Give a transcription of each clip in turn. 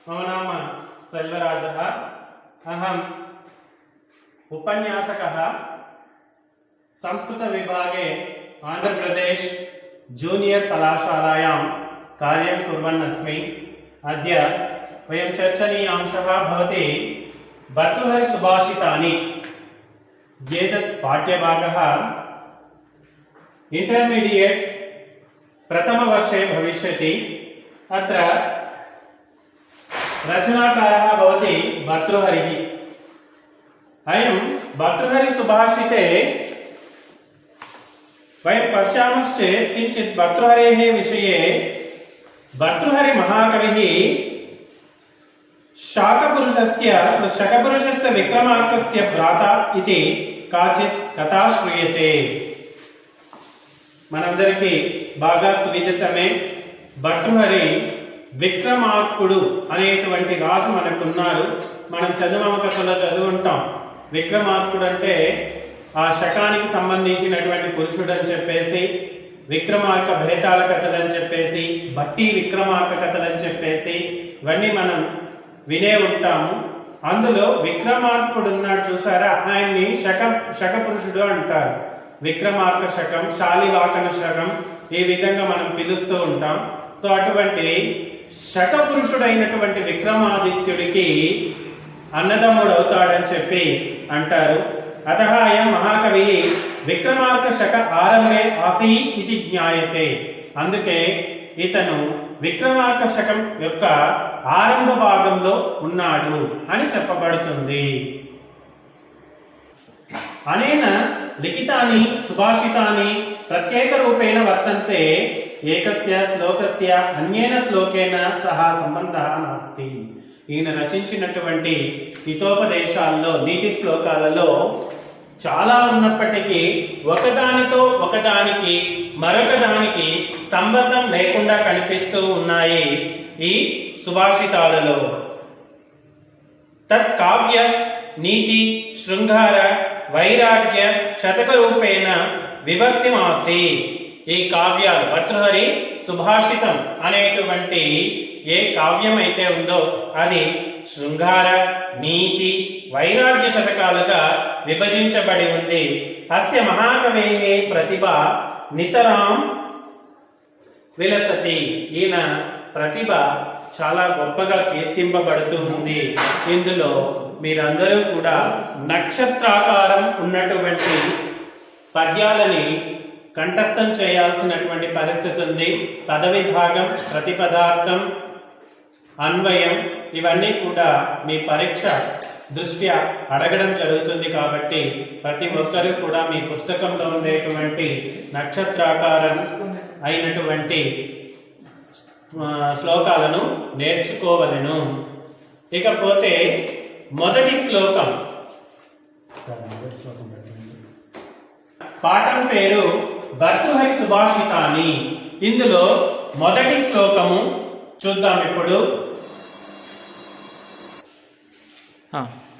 मम नाम सेल्वराजः। अहम् उपन्यासकः संस्कृत विभागे आंध्रप्रदेश जूनियर कलाशालायां कार्यं कुर्वन् अस्मि। अद्य वयं चर्चनीयांशः भवति भर्तृहरि सुभाषितानि। एतत् पाठ्यभागः इंटरमीडिएट प्रथमवर्षे भविष्यति। अत्र रचनाकारः भवति भर्तृहरिः। अयं भर्तृहरि सुभाषिते वयं पश्यामश्चेत् किञ्चित् भर्तृहरेः विषये भर्तृहरि महाकविः शकपुरुषस्य विक्रमार्कस्य भ्राता इति काचित् कथा श्रूयते। మనందరికీ బాగా సువిదితమే భర్తృహరి విక్రమార్కుడు అనేటువంటి రాజు మనకున్నారు. మనం చందమామ కథలో చదువుంటాం. విక్రమార్కుడు అంటే ఆ శకానికి సంబంధించినటువంటి పురుషుడు అని చెప్పేసి, విక్రమార్క భేతాల కథలు అని చెప్పేసి, భట్టి విక్రమార్క కథలు అని చెప్పేసి ఇవన్నీ మనం వినే ఉంటాము. అందులో విక్రమార్కుడు ఉన్నాడు చూసారా, ఆయన్ని శక పురుషుడు అంటారు. విక్రమార్క శకం, శాలివాకన శకం ఈ విధంగా మనం పిలుస్తూ ఉంటాం. సో అటువంటి శక పురుషుడైనటువంటి విక్రమాదిత్యుడికి అన్నదమ్ముడు అవుతాడని చెప్పి అంటారు. అతః అయం మహాకవి విక్రమార్క శక ఆరంభే ఆసీ ఇది జ్ఞాయతే. అందుకే ఇతను విక్రమార్క శకం యొక్క ఆరంభ భాగంలో ఉన్నాడు అని చెప్పబడుతుంది. అనేన లిఖితాని సుభాషితాని ప్రత్యేక రూపేణ వర్తంతే, ఏకస్య శ్లోకస్య అన్యేన శ్లోకేన సహా సంబంధः నాస్తి. ఈయన రచించినటువంటి హితోపదేశాల్లో, నీతి శ్లోకాలలో చాలా ఉన్నప్పటికీ ఒకదానితో ఒకదానికి మరొక దానికి సంబంధం లేకుండా కనిపిస్తూ ఉన్నాయి ఈ సుభాషితాలలో. తత్ కావ్య నీతి శృంగార వైరాగ్య శతక రూపేణ విభక్తిమాసి. ఈ కావ్యాలు భర్తృహరి సుభాషితం అనేటువంటి ఏ కావ్యం అయితే ఉందో అది శృంగార నీతి వైరాగ్య శతకాలుగా విభజించబడి ఉంది. అస్య మహాకవేః ప్రతిభ నితరాం విలసతి. ఈయన ప్రతిభ చాలా గొప్పగా కీర్తింపబడుతూ ఉంది. ఇందులో మీరందరూ కూడా నక్షత్రాకారం ఉన్నటువంటి పద్యాలని కంఠస్థం చేయాల్సినటువంటి పరిస్థితి ఉంది. పదవిభాగం, ప్రతిపదార్థం, అన్వయం ఇవన్నీ కూడా మీ పరీక్ష దృష్ట్యా అడగడం జరుగుతుంది. కాబట్టి ప్రతి ఒక్కరూ కూడా మీ పుస్తకంలో ఉండేటువంటి నక్షత్రాకారం అయినటువంటి శ్లోకాలను నేర్చుకోవలెను. ఇకపోతే మొదటి శ్లోకం, పాఠం పేరు భర్తృహరి సుభాషితాని. ఇందులో మొదటి శ్లోకము చూద్దాం ఇప్పుడు.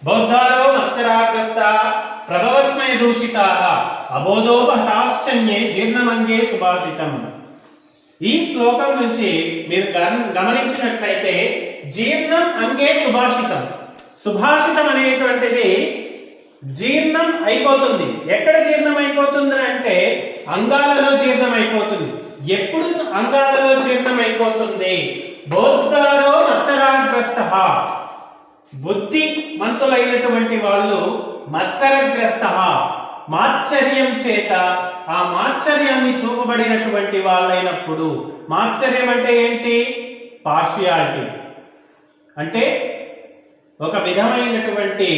బౌద్ధారో మత్సరాగ్రస్తా ప్రభవస్మయ దూషితాః అబోధోపహతాశ్చన్యే జీర్ణమంగే సుభాషితం. ఈ శ్లోకం నుంచి మీరు గమనించినట్లయితే జీర్ణం అంగే సుభాషితం. సుభాషితం అనేటువంటిది జీర్ణం అయిపోతుంది. ఎక్కడ జీర్ణం అయిపోతుంది అంటే అంగాలలో జీర్ణం అయిపోతుంది. ఎప్పుడు అంగాలలో జీర్ణం అయిపోతుంది? బోద్ధారో మత్సరాగ్రస్తః, బుద్ధి మంతులైనటువంటి వాళ్ళు మత్సరగ్రస్తః, మాత్సర్యం చేత ఆ మాత్సర్యాన్ని చూపబడినటువంటి వాళ్ళైనప్పుడు. మాత్సర్యం అంటే ఏంటి? పార్షియాలిటీ అంటే ఒక విధమైనటువంటి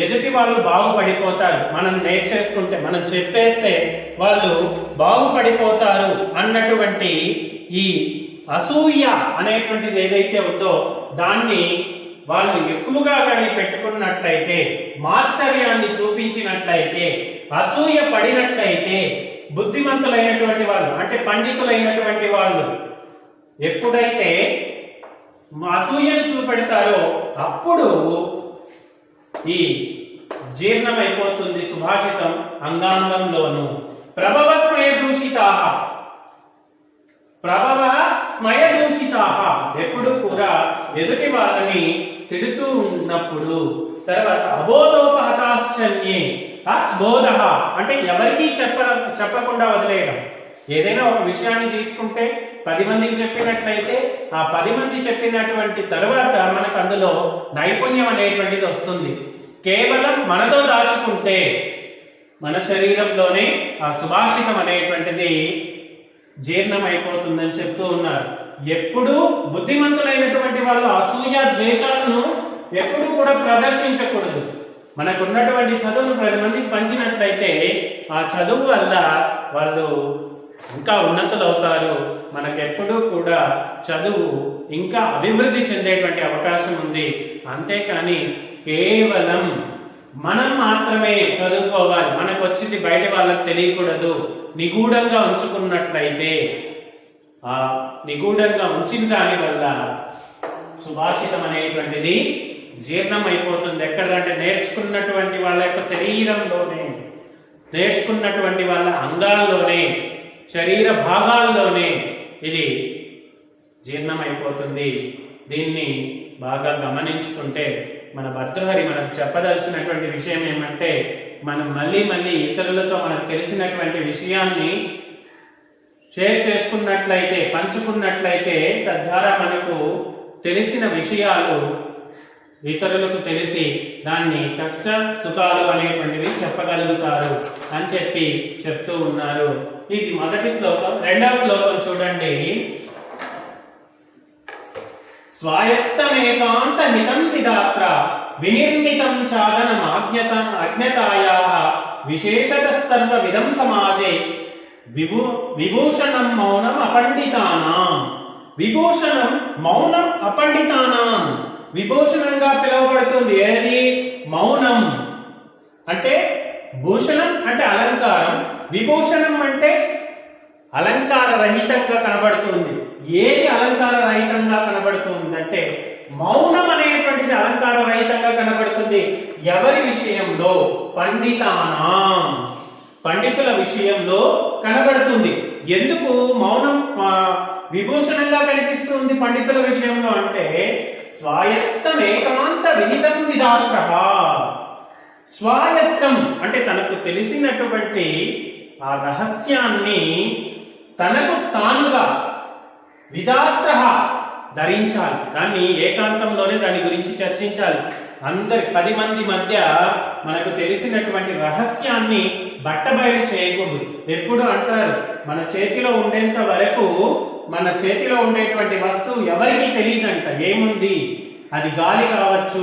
ఎదుటి వాళ్ళు బాగుపడిపోతారు, మనం నేర్చేసుకుంటే, మనం చెప్పేస్తే వాళ్ళు బాగుపడిపోతారు అన్నటువంటి ఈ అసూయ అనేటువంటిది ఏదైతే ఉందో దాన్ని వాళ్ళు ఎక్కువగా కానీ పెట్టుకున్నట్లయితే, మాత్సర్యాన్ని చూపించినట్లయితే, అసూయ పడినట్లయితే, బుద్ధిమంతులైనటువంటి వాళ్ళు అంటే పండితులైనటువంటి వాళ్ళు ఎప్పుడైతే అసూయను చూపెడతారో అప్పుడు ఈ జీర్ణమైపోతుంది సుభాషితం అంగాంగంలోను. ప్రభవ స్మయ దూషితాః, ప్రభవ స్మయ దూషితాః, ఎప్పుడు కూడా ఎదుటి వాళ్ళని తిడుతూ ఉన్నప్పుడు. తర్వాత అబోధోపహతాశ్చన్యే, బోధ అంటే ఎవరికీ చెప్పకుండా వదిలేయడం. ఏదైనా ఒక విషయాన్ని తీసుకుంటే 10 మందికి చెప్పినట్లయితే ఆ 10 మంది చెప్పినటువంటి తర్వాత మనకు అందులో నైపుణ్యం అనేటువంటిది వస్తుంది. కేవలం మనతో దాచుకుంటే మన శరీరంలోనే ఆ సుభాషితం అనేటువంటిది జీర్ణం అయిపోతుందని చెప్తూ ఉన్నారు. ఎప్పుడూ బుద్ధిమంతులైనటువంటి వాళ్ళు అసూయ ద్వేషాలను ఎప్పుడూ కూడా ప్రదర్శించకూడదు. మనకున్నటువంటి చదువును 10 మందికి పంచినట్లయితే ఆ చదువు వల్ల వాళ్ళు ఇంకా ఉన్నతులు అవుతారు. మనకెప్పుడూ కూడా చదువు ఇంకా అభివృద్ధి చెందేటువంటి అవకాశం ఉంది. అంతేకాని కేవలం మనం మాత్రమే చదువుకోవాలి, మనకు వచ్చింది బయట వాళ్ళకి తెలియకూడదు, నిగూఢంగా ఉంచుకున్నట్లయితే ఆ నిగూఢంగా ఉంచిన దాని వల్ల సుభాషితం అనేటువంటిది జీర్ణం అయిపోతుంది. ఎక్కడంటే నేర్చుకున్నటువంటి వాళ్ళ యొక్క శరీరంలోనే, నేర్చుకున్నటువంటి వాళ్ళ అంగాల్లోనే, శరీర భాగాల్లోనే ఇది జీర్ణమైపోతుంది. దీన్ని బాగా గమనించుకుంటే మన భర్తృహరి మనకు చెప్పదలసినటువంటి విషయం ఏమంటే, మనం మళ్ళీ మళ్ళీ ఇతరులతో మనకు తెలిసినటువంటి విషయాన్ని షేర్ చేసుకున్నట్లయితే, పంచుకున్నట్లయితే తద్వారా మనకు తెలిసిన విషయాలు ఇతరులకు తెలిసి దాన్ని కష్ట సుఖాలు అనేటువంటివి చెప్పగలుగుతారు అని చెప్పి చెప్తూ ఉన్నారు. ఇది మొదటి శ్లోకం. రెండవ శ్లోకం చూడండి. స్వాయత్తమేకాంత హితం విదాత్ర వినిర్మితం చాదనం అజ్ఞతాయాః విశేషతః సర్వవిధం సమాజే విభూషణం మౌనం అపండితానాం. విభూషణం మౌనం అపండితానాం. విభూషణంగా పిలువబడుతుంది ఏది? మౌనం. అంటే భూషణం అంటే అలంకారం, విభూషణం అంటే అలంకార రహితంగా కనబడుతుంది. ఏది అలంకార రహితంగా కనబడుతుంది అంటే మౌనం అనేటువంటిది అలంకార రహితంగా కనబడుతుంది. ఎవరి విషయంలో? పండితానాం, పండితుల విషయంలో కనబడుతుంది. ఎందుకు మౌనం విభూషణంగా కనిపిస్తుంది పండితుల విషయంలో అంటే, స్వాయత్తం ఏకాంత విహితం విదాత్ర. స్వాయత్తం అంటే తనకు తెలిసినటువంటి ఆ రహస్యాన్ని తనకు తానుగా విదాత్ర ధరించాలి. దాన్ని ఏకాంతంలోనే దాని గురించి చర్చించాలి. 10 మంది మధ్య మనకు తెలిసినటువంటి రహస్యాన్ని బట్టబయలు చేయకూడదు. ఎప్పుడు అంటారు, మన చేతిలో ఉండేంత వరకు, మన చేతిలో ఉండేటువంటి వస్తువు ఎవరికి తెలియదంట. ఏముంది? అది గాలి కావచ్చు,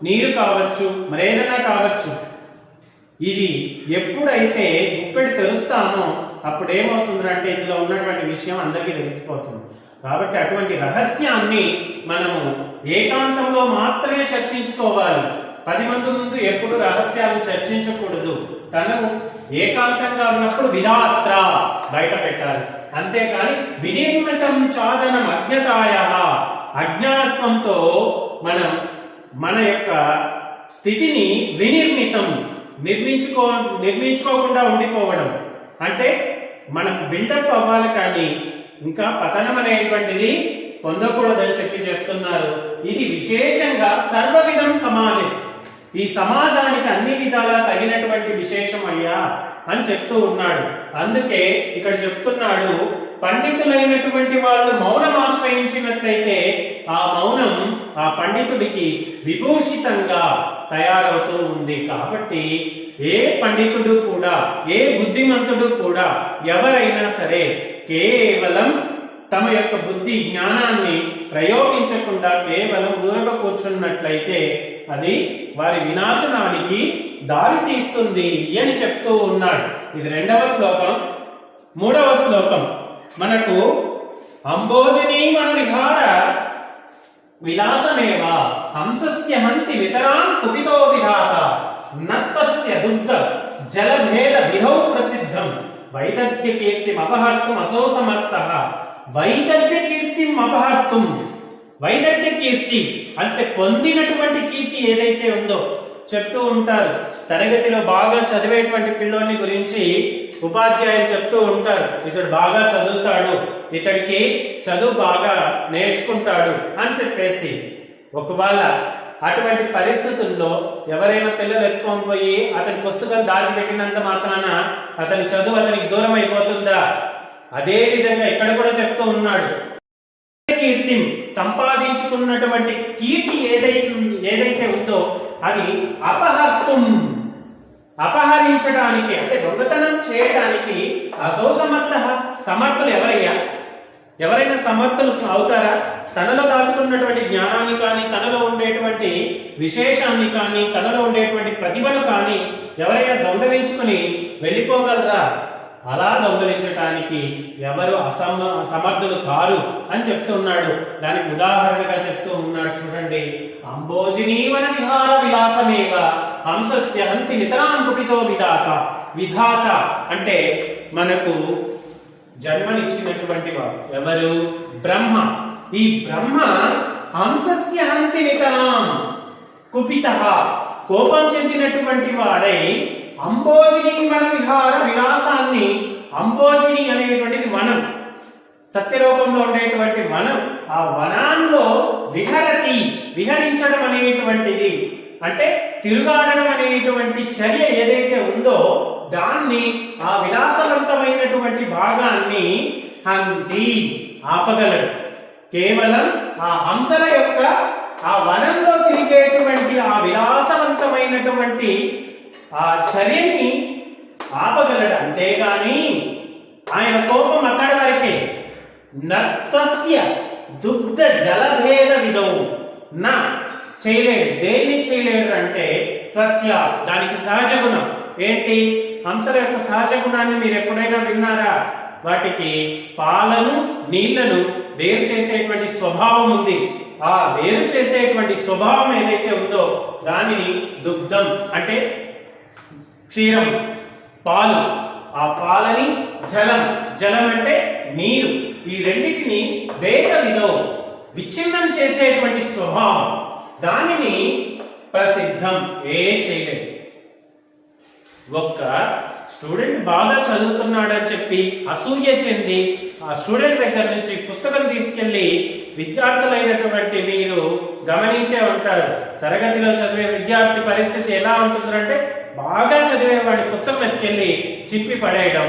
నీరు కావచ్చు, మరేదైనా కావచ్చు. ఇది ఎప్పుడైతే గుప్పెడు తెలుస్తామో అప్పుడు ఏమవుతుందంటే ఇందులో ఉన్నటువంటి విషయం అందరికీ తెలిసిపోతుంది. కాబట్టి అటువంటి రహస్యాన్ని మనము ఏకాంతంలో మాత్రమే చర్చించుకోవాలి. 10 మంది ముందు ఎప్పుడు రహస్యాలను చర్చించకూడదు. తను ఏకాంతంగా ఉన్నప్పుడు విధాత్ర బయట పెట్టాలి. అంతేకాని వినిర్మితం చాదనం అజ్ఞతాయాః, అజ్ఞానత్వంతో మనం మన యొక్క స్థితిని వినిర్మితం నిర్మించుకోకుండా ఉండిపోవడం అంటే మనం బిల్డప్ అవ్వాలి, కానీ ఇంకా పతనం అనేటువంటిది పొందకూడదని చెప్తున్నారు. ఇది విశేషంగా సర్వవిధం సమాజం, ఈ సమాజానికి అన్ని విధాలా తగినటువంటి విశేషం అయ్యా అని చెప్తూ ఉన్నాడు. అందుకే ఇక్కడ చెప్తున్నాడు, పండితులైనటువంటి వాళ్ళు మౌనం ఆశ్రయించినట్లయితే ఆ మౌనం ఆ పండితుడికి విభూషితంగా తయారవుతూ ఉంది. కాబట్టి ఏ పండితుడు కూడా, ఏ బుద్ధిమంతుడు కూడా, ఎవరైనా సరే కేవలం తమ యొక్క బుద్ధి జ్ఞానాన్ని ప్రయోగించకుండా కేవలం ఊరగా కూర్చున్నట్లయితే అది వారి వినాశనానికి దారి తీస్తుంది అని చెప్తూ ఉన్నాడు. ఇది 2వ శ్లోకం. 3వ శ్లోకం మనకు అంబోజినీ విహార విలాసమేవ హంసస్య హంతి వితరాన్ కుపితో విధాత నత్వస్య దుగ్ధ జలభేద విహౌ ప్రసిద్ధం వైదగ్ధ్య కీర్తిం అపహర్తుం అసో సమర్థః. వైదగ్ధ్య కీర్తిం అపహర్తుం, వైదగ్ధ్య కీర్తి అంటే పొందినటువంటి కీర్తి ఏదైతే ఉందో చెప్తూ ఉంటారు. తరగతిలో బాగా చదివేటువంటి పిల్లోని గురించి ఉపాధ్యాయులు చెప్తూ ఉంటారు, ఇతడు బాగా చదువుతాడు, ఇతడికి చదువు బాగా నేర్చుకుంటాడు అని చెప్పేసి. ఒకవేళ అటువంటి పరిస్థితుల్లో ఎవరైనా పిల్లలు ఎత్తుకొని పోయి అతని పుస్తకం దాచిపెట్టినంత మాత్రాన అతని చదువు అతనికి దూరం అయిపోతుందా? అదే విధంగా ఇక్కడ కూడా చెప్తూ ఉన్నాడు, కీర్తి సంపాదించుకున్నటువంటి కీర్తి ఏదైతే ఉందో అది అపహరించడానికి అంటే దొంగతనం చేయడానికి సమర్థులు ఎవరైనా సమర్థులు అవుతారా? తనలో దాచుకున్నటువంటి జ్ఞానాన్ని కానీ, తనలో ఉండేటువంటి విశేషాన్ని కానీ, తనలో ఉండేటువంటి ప్రతిభను కానీ ఎవరైనా దొంగలించుకుని వెళ్ళిపోగలరా? అలా దొంగలించటానికి ఎవరు సమర్థులు కారు అని చెప్తున్నాడు. దానికి ఉదాహరణగా చెప్తూ ఉన్నాడు, చూడండి. అంబోజినీవన విహార విలాసమేవ హంసస్య హంతి నితరాం కుపితో విధాత. విధాత అంటే మనకు జన్మనిచ్చినటువంటి వాడు ఎవరు? బ్రహ్మ. ఈ బ్రహ్మ హంసస్య హంతి నితరాం కుపిత, కోపం చెందినటువంటి వాడై అంబోజిని వన విహార విలాసాన్ని, అంబోజిని అనేటువంటిది వనం, సత్యలోకంలో ఉండేటువంటి వనం, ఆ వనాల్లో విహరించడం అనేటువంటిది అంటే తిరుగాడడం అనేటువంటి చర్య ఏదైతే ఉందో దాన్ని, ఆ విలాసవంతమైనటువంటి భాగాన్ని హంతి ఆపగలడు. కేవలం ఆ హంసల యొక్క ఆ వనంలో తిరిగేటువంటి ఆ విలాసవంతమైనటువంటి ఆ చర్యని ఆపగలడు. అంతేగాని ఆయన కోపం అక్కడి వరకే. నత్వస్య దుగ్ధ జలభేద విధౌ, నా చేయలేడు. దేన్ని చేయలేడు అంటే త్వస్య, దానికి సహజ గుణం ఏంటి? హంసల యొక్క సహజ గుణాన్ని మీరు ఎప్పుడైనా విన్నారా? వాటికి పాలను నీళ్లను వేరు చేసేటువంటి స్వభావం ఉంది. ఆ వేరు చేసేటువంటి స్వభావం ఏదైతే ఉందో దానిని దుగ్ధం అంటే క్షీరం, పాలు, ఆ పాలని జలం అంటే నీరు, ఈ రెండింటిని వేద విధం విచ్ఛిన్నం చేసేటువంటి స్వభావం, దానిని ప్రసిద్ధం చేయలేదు. ఒక్క స్టూడెంట్ బాగా చదువుతున్నాడని చెప్పి అసూయ చెంది ఆ స్టూడెంట్ దగ్గర నుంచి పుస్తకం తీసుకెళ్లి విద్యార్థులైనటువంటి మీరు గమనించే ఉంటారు. తరగతిలో చదివే విద్యార్థి పరిస్థితి ఎలా ఉంటుందంటే బాగా చదివేవాడి పుస్తకం ఎత్తుకెళ్ళి చింపి పడేయడం,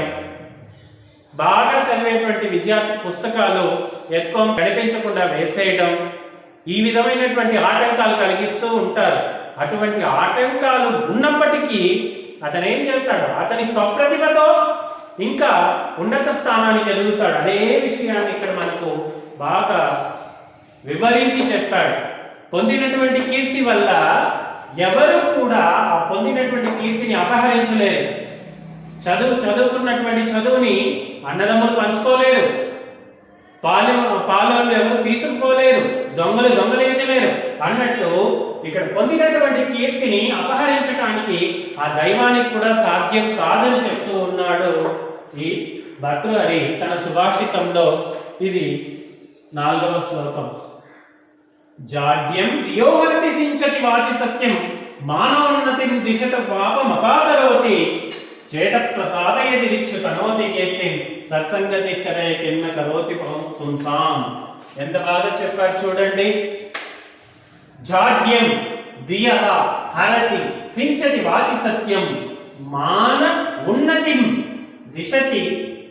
బాగా చదివేటువంటి విద్యార్థి పుస్తకాలు ఎక్కువ కనిపించకుండా వేసేయడం, ఈ విధమైనటువంటి ఆటంకాలు కలిగిస్తూ ఉంటారు. అటువంటి ఆటంకాలు ఉన్నప్పటికీ అతను ఏం చేస్తాడు? అతని స్వప్రతిభతో ఇంకా ఉన్నత స్థానానికి ఎదుగుతాడు. అదే విషయాన్ని ఇక్కడ మనకు బాగా వివరించి చెప్పాడు. పొందినటువంటి కీర్తి వల్ల ఎవరు కూడా ఆ పొందినటువంటి కీర్తిని అపహరించలేరు. చదువుకున్నటువంటి చదువుని అన్నదమ్ములు పంచుకోలేరు, పాలు ఎవరు తీసుకుపోలేరు, దొంగలించలేరు అన్నట్టు ఇక్కడ పొందినటువంటి కీర్తిని అపహరించడానికి ఆ దైవానికి కూడా సాధ్యం కాదని చెప్తూ ఉన్నాడు ఈ భర్తృహరి తన సుభాషితంలో. ఇది 4వ శ్లోకం. జాడ్యం దియోహరతి సించతి వాచి సత్యం మానోన్నతిం దిశత పాపమపాకరోతి చేత ప్రసాదయతి దిక్షు తనోతి కీర్తిం సత్సంగతి కరే కిన్న కరోతి పుంసాం. ఎంత బాగా చెప్పారు చూడండి. జాడ్యం దియః హరతి సించతి వాచి సత్యం మాన ఉన్నతిం దిశతి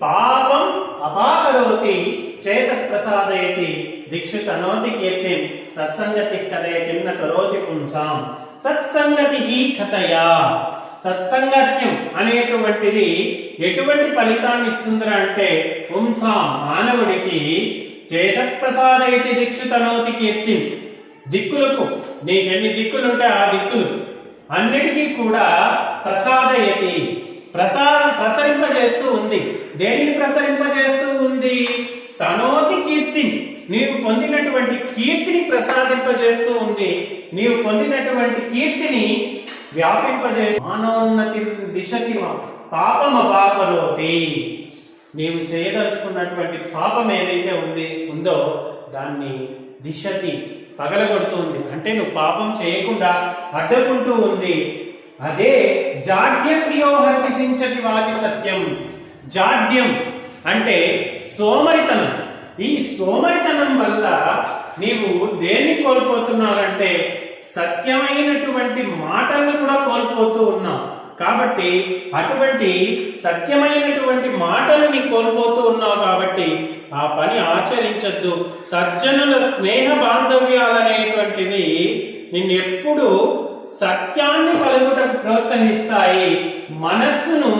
పాపం అపాకరోతి చేత ప్రసాదయతి దిక్షు తనోతి కీర్తిం సత్సంగతి కరే కిన్న కరోతి పుంసాం. సత్సంగతి కథయా, సత్సంగత్యం అనేటువంటిది ఎటువంటి ఫలితాన్ని ఇస్తుందిరా అంటే పుంసాం మానవుడికి చేత ప్రసాదయతి దిక్షు తనోతి కీర్తిం, దిక్కులకు నీకెన్ని దిక్కులుంటే ఆ దిక్కులు అన్నిటికీ కూడా ప్రసాదయతి ప్రసరింపజేస్తూ ఉంది. దేనిని ప్రసరింపజేస్తూ ఉంది? తనోతి కీర్తి, నీవు పొందినటువంటి కీర్తిని ప్రసాదింపజేస్తూ ఉంది. నీవు పొందినటువంటి కీర్తిని వ్యాపింపజేస్తూ మానోన్నతి దిశకి పాపమపాకరోతి. నీవు చేయదలుచుకున్నటువంటి పాపం ఏదైతే ఉందో దాన్ని దిశతి పగలగొడుతుంది. అంటే నువ్వు పాపం చేయకుండా అడ్డుకుంటూ ఉంది. అదే జాడ్యక్రియోహర్తి సించతి వాచి సత్యం. జాడ్యం అంటే సోమరితనం. ఈ సోమరితనం వల్ల నీవు దేన్ని కోల్పోతున్నావంటే సత్యమైనటువంటి మాటలను కూడా కోల్పోతూ ఉన్నావు. కాబట్టి అటువంటి సత్యమైనటువంటి మాటలని కోల్పోతూ ఉన్నావు. కాబట్టి ఆ పని ఆచరించద్దు. సజ్జనుల స్నేహ బాంధవ్యాలనేటువంటివి నిన్నెప్పుడు సత్యాన్ని పలుకుటకు ప్రోత్సహిస్తాయి. మనస్సును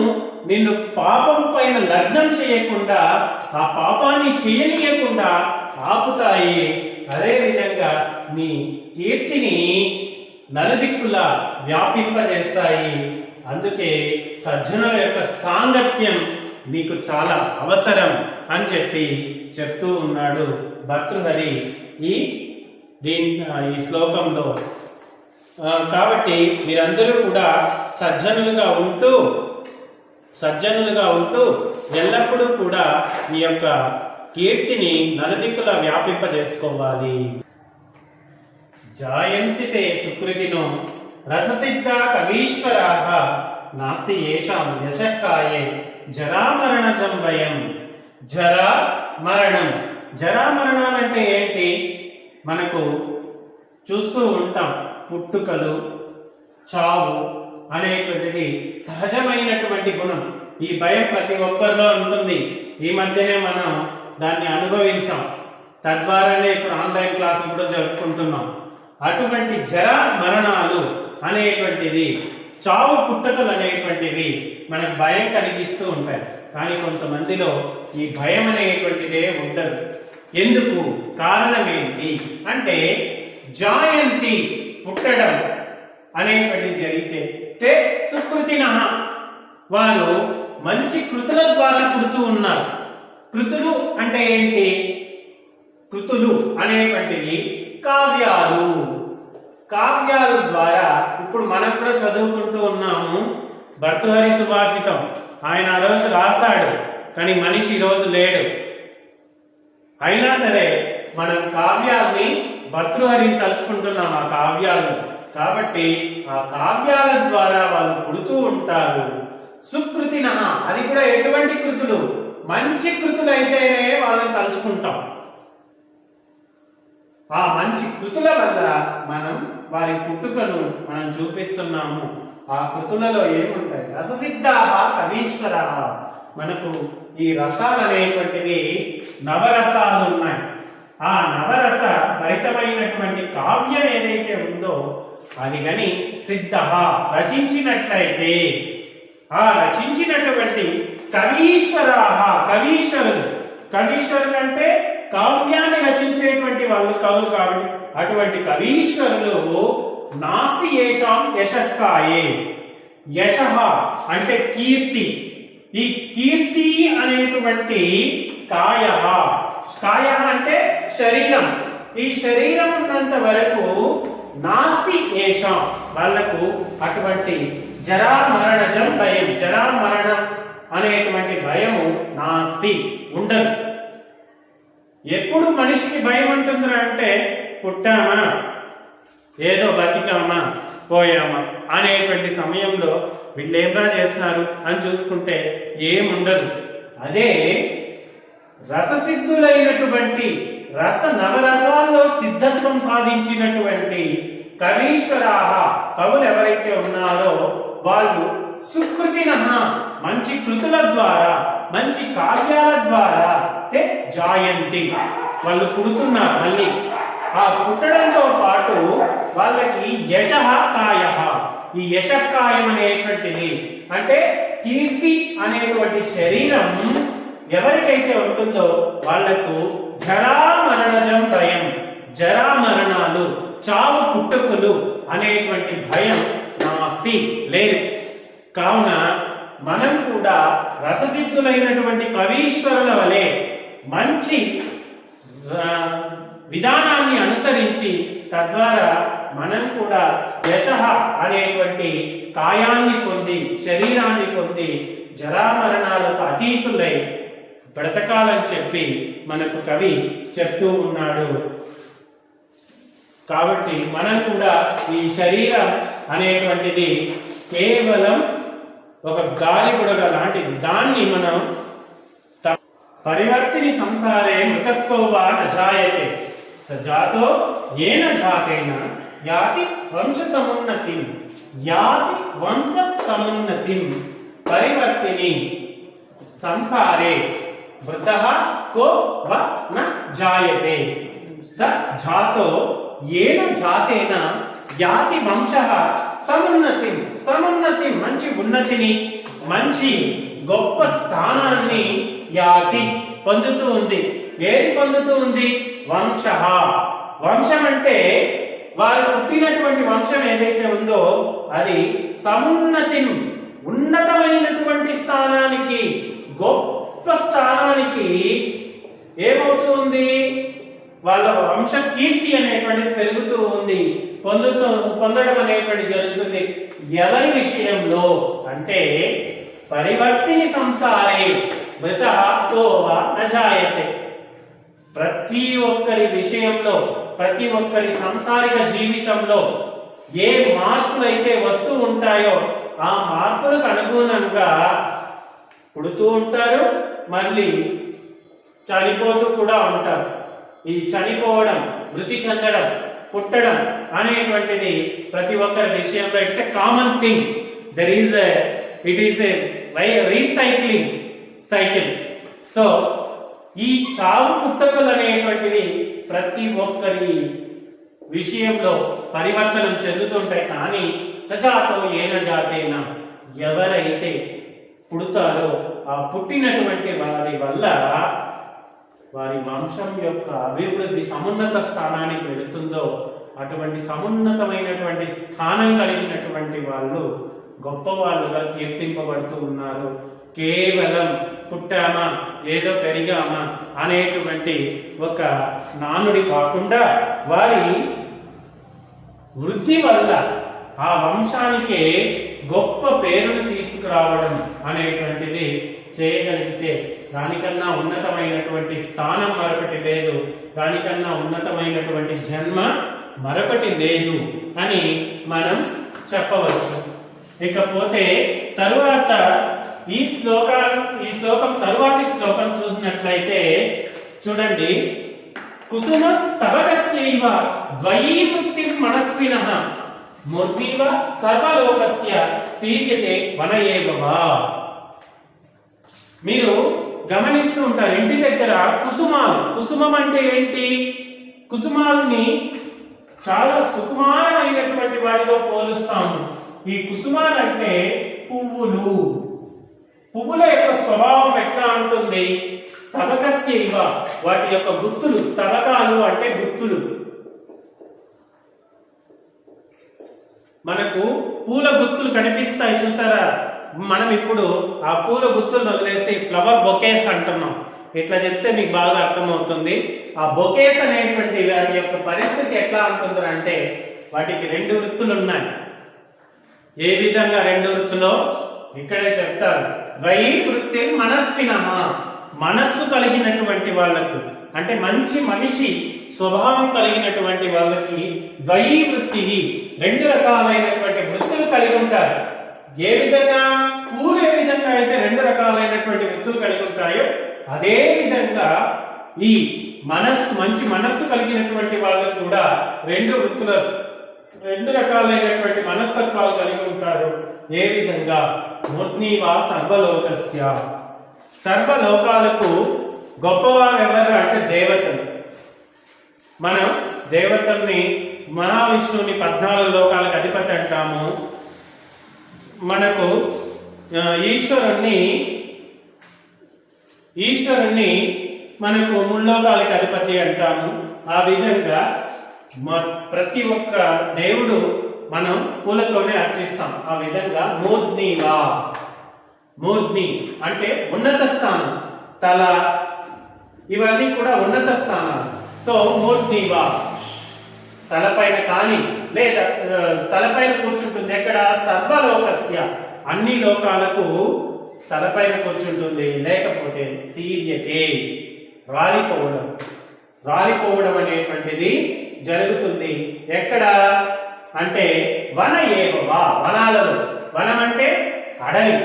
నిన్ను పాపం పైన లగ్నం చేయకుండా, ఆ పాపాన్ని చేయనీయకుండా ఆపుతాయి. అదేవిధంగా నీ కీర్తిని నలుదిక్కులా వ్యాపింపజేస్తాయి. అందుకే సజ్జనుల యొక్క సాంగత్యం మీకు చాలా అవసరం అని చెప్తూ ఉన్నాడు భర్తృహరి ఈ శ్లోకంలో. కాబట్టి మీరందరూ కూడా సజ్జనులుగా ఉంటూ ఎల్లప్పుడూ కూడా మీ యొక్క కీర్తిని నలుదిక్కులా వ్యాపింపజేసుకోవాలి. జాయంతి తే సుకృతినో రససిద్ధ కవీశ్వరాః నాస్తి యేషాం యశక్కాయే జరామరణజం భయం. జరామరణాలంటే ఏంటి? మనకు చూస్తూ ఉంటాం, పుట్టుకలు, చావు అనేటువంటిది సహజమైనటువంటి గుణం. ఈ భయం ప్రతి ఒక్కరిలో ఉంటుంది. ఈ మధ్యనే మనం దాన్ని అనుభవించాం. తద్వారానే ఇప్పుడు ఆన్లైన్ క్లాసులు కూడా జరుపుకుంటున్నాం. అటువంటి జరా మరణాలు అనేటువంటివి, చావు పుట్టుకలు అనేటువంటివి మనకు భయం కలిగిస్తూ ఉంటాయి. కానీ కొంతమందిలో ఈ భయం అనేటువంటిదే ఉండదు. ఎందుకు? కారణం ఏంటి అంటే జాయంతి పుట్టడం అనేటువంటిది జరిగితే తే సుకృతినః వారు మంచి కృతుల ద్వారా పుడుతూ ఉన్నారు. కృతులు అంటే ఏంటి? కృతులు అనేటువంటివి కావ్యాలు ద్వారా ఇప్పుడు మనం కూడా చదువుకుంటూ ఉన్నాము. భర్తృహరి సుభాషితం ఆయన ఆ రోజు రాశాడు, కానీ మనిషి ఈ రోజు లేడు. అయినా సరే మనం కావ్యాల్ని భర్తృహరిని తలుచుకుంటున్నాం, ఆ కావ్యాలను. కాబట్టి ఆ కావ్యాల ద్వారా వాళ్ళు పుడుతూ ఉంటారు. సుకృతినః అది కూడా ఎటువంటి కృతులు? మంచి కృతులు అయితేనే వాళ్ళని తలుచుకుంటాం. ఆ మంచి కృతుల వల్ల మనం వారి పుట్టుకను మనం చూపిస్తున్నాము. ఆ కృతులలో ఏముంటాయి? రససిద్ధాః కవీశ్వరాః. మనకు ఈ రసాలు అనేటువంటివి నవరసాలు ఉన్నాయి. ఆ నవరస భరితమైనటువంటి కావ్యం ఏదైతే ఉందో అది గని సిద్ధః రచించినట్లయితే, ఆ రచించినటువంటి కవీశ్వరాః కవీశ్వరులు అంటే కావ్యాన్ని రచించేటువంటి వాళ్ళు కవులు. కాబట్టి అటువంటి కవీశ్వరులు నాస్తి యేషాం యశక్కాయే. యశః అంటే కీర్తి. ఈ కీర్తి అనేటువంటి కాయ అంటే శరీరం. ఈ శరీరం ఉన్నంత వరకు నాస్తి యేషాం వాళ్లకు అటువంటి జరామరణజం భయం, జరామరణం అనేటువంటి భయము నాస్తి ఉండదు. ఎప్పుడు మనిషికి భయం ఉంటుందిరా అంటే పుట్టామా, ఏదో బతికామా, పోయామా అనేటువంటి సమయంలో వీళ్ళు ఏమరా చేస్తున్నారు అని చూసుకుంటే ఏముండదు. అదే రససిద్ధులైనటువంటి నవరసాల్లో సిద్ధత్వం సాధించినటువంటి కవీశ్వరాః కవులు ఎవరైతే ఉన్నారో వాళ్ళు సుకృతినః మంచి కృతుల ద్వారా, మంచి కావ్యాల ద్వారా జాయంతి వాళ్ళు పుడుతున్నారు. మళ్ళీ ఆ పుట్టడంతో పాటు వాళ్ళకి యశః కాయః, ఈ యశకాయం అనేటువంటిది అంటే కీర్తి అనేటువంటి శరీరం ఎవరికైతే ఉంటుందో వాళ్లకు జరామరణజం భయం, జరామరణాలు, చావు పుట్టుకలు అనేటువంటి భయం నాస్తి లేదు. కావున మనం కూడా రససిద్ధులైనటువంటి కవీశ్వరుల వలె మంచి విధానాన్ని అనుసరించి తద్వారా మనం కూడా యశః అనేటువంటి కాయాన్ని పొంది, శరీరాన్ని పొంది, జరామరణాలకు అతీతులై బ్రతకాలని చెప్పి మనకు కవి చెప్తూ ఉన్నాడు. కాబట్టి మనం కూడా ఈ శరీరం అనేటువంటిది కేవలం ఒక గాలి బుడగ లాంటిది. దాన్ని మనం పరివర్తిని సంసారే మృతత్వో వా న జాయతే సజాతో ఏన జాతేన యాతి వంశ సమున్నతిం యాతి వంశ సమున్నతిం పరివర్తిని సంసారే మృతః కో వ న జాయతే స జాతో ఏన జాతేన యాతి వంశః సమున్నతిం సమున్నతిం మంచి ఉన్నతిని మంచి గొప్ప స్థానాన్ని యాతి పొందుతూ ఉంది. ఏది పొందుతూ ఉంది? వంశః. వంశం అంటే వారు పుట్టినటువంటి వంశం ఏదైతే ఉందో అది సమున్నతి ఉన్నతమైనటువంటి స్థానానికి గొప్ప స్థానానికి ఏమవుతూ ఉంది? వాళ్ళ వంశ కీర్తి అనేటువంటిది పెరుగుతూ ఉంది, పొందడం అనేటువంటి జరుగుతుంది. ఎవరి విషయంలో అంటే పరివర్తిని సంసారే మృతః న జాయతే. ప్రతి ఒక్కరి విషయంలో ప్రతి ఒక్కరి సంసారిక జీవితంలో ఏ మార్పులు అయితే వస్తూ ఉంటాయో ఆ మార్పులకు అనుగుణంగా పుడుతూ ఉంటారు, మళ్ళీ చనిపోతూ కూడా ఉంటారు. ఈ చనిపోవడం, మృతి చెందడం, పుట్టడం అనేటువంటిది ప్రతి ఒక్కరి విషయంలో it's a common thing. It is a recycling cycle. So ఈ చావు పుట్టుకలు అనేటువంటివి ప్రతి ఒక్కరి విషయంలో పరివర్తనం చెందుతుంటాయి. కానీ సజాతో ఏన జాతేన ఎవరైతే పుడతారో ఆ పుట్టినటువంటి వారి వల్ల వారి వంశం యొక్క అభివృద్ధి సమున్నత స్థానానికి వెళుతుందో అటువంటి సమున్నతమైనటువంటి స్థానం కలిగినటువంటి వాళ్ళు గొప్పవాళ్ళుగా కీర్తింపబడుతూ ఉన్నారు. కేవలం పుట్టామా ఏదో పెరిగామా అనేటువంటి ఒక నానుడి కాకుండా వారి వృద్ధి వల్ల ఆ వంశానికే గొప్ప పేరును తీసుకురావడం అనేటువంటిది చేయగలిగితే దానికన్నా ఉన్నతమైనటువంటి స్థానం మరొకటి లేదు, దానికన్నా ఉన్నతమైనటువంటి జన్మ మరొకటి లేదు అని మనం చెప్పవచ్చు. ఇకపోతే తరువాత ఈ శ్లోకం తరువాతి శ్లోకం చూసినట్లయితే చూడండి, కుసుమ స్తవకస్యైవ ద్వయీ వృత్తి మనస్వినః మూర్తివ సర్వలోకస్య సీర్యతే వన ఏవవా. మీరు గమనిస్తూ ఉంటారు ఇంటి దగ్గర కుసుమాలు. కుసుమం అంటే ఏంటి? కుసుమాలని చాలా సుకుమారమైనటువంటి వాటితో పోలుస్తాము. ఈ కుసుమాలు అంటే పువ్వులు. పువ్వుల యొక్క స్వభావం ఎట్లా ఉంటుంది? స్తవకస్యైవ వాటి యొక్క గుత్తులు. స్తవకాలు అంటే గుత్తులు. మనకు పూల గుత్తులు కనిపిస్తాయి చూసారా? మనం ఇప్పుడు ఆ పూల గుత్తులు వదిలేసి ఫ్లవర్ బొకేస్ అంటున్నాం. ఇట్లా చెప్తే మీకు బాగా అర్థమవుతుంది. ఆ బొకేస్ అనేటువంటి వాటి యొక్క పరిస్థితి ఎట్లా ఉంటుందో అంటే వాటికి రెండు వృత్తులు ఉన్నాయి. ఏ విధంగా రెండు వృత్తులో ఇక్కడే చెప్తారు. ద్వయీ వృత్తి మనస్వినమా, మనస్సు కలిగినటువంటి వాళ్లకు అంటే మంచి మనిషి స్వభావం కలిగినటువంటి వాళ్ళకి ద్వయీ వృత్తి రెండు రకాలైనటువంటి వృత్తులు కలిగి ఉంటారు. ఏ విధంగా పూలు ఏ విధంగా అయితే రెండు రకాలైనటువంటి వృత్తులు కలిగి ఉంటాయో అదే విధంగా ఈ మంచి మనస్సు కలిగినటువంటి వాళ్ళకు కూడా రెండు రకాలైనటువంటి మనస్తత్వాలు కలిగి ఉంటారు. ఏ విధంగా? మూర్ధ్నివా సర్వలోకస్య, సర్వలోకాలకు గొప్పవారు ఎవరు అంటే దేవతలు. మనం దేవతల్ని మహావిష్ణువుని 14 లోకాలకు అధిపతి అంటాము. మనకు ఈశ్వరుణ్ణి మనకు ముల్లోకాలకు అధిపతి అంటాము. ఆ విధంగా ప్రతి ఒక్క దేవుడు మనం పూలతోనే అర్చిస్తాం. ఆ విధంగా మూర్ధ్ని అంటే ఉన్నత స్థానం, తల, ఇవన్నీ కూడా ఉన్నత స్థానాలు. సో మూర్ధ్నివా తలపైన కానీ లేదా తలపైన కూర్చుంటుంది. ఎక్కడ? సర్వలోకస్య అన్ని లోకాలకు తలపైన కూర్చుంటుంది, లేకపోతే సీర్యతే రాలిపోవడం. రాలిపోవడం అనేటువంటిది జరుగుతుంది. ఎక్కడ అంటే వన ఏవవా, వనాలలో. వనం అంటే అడవి.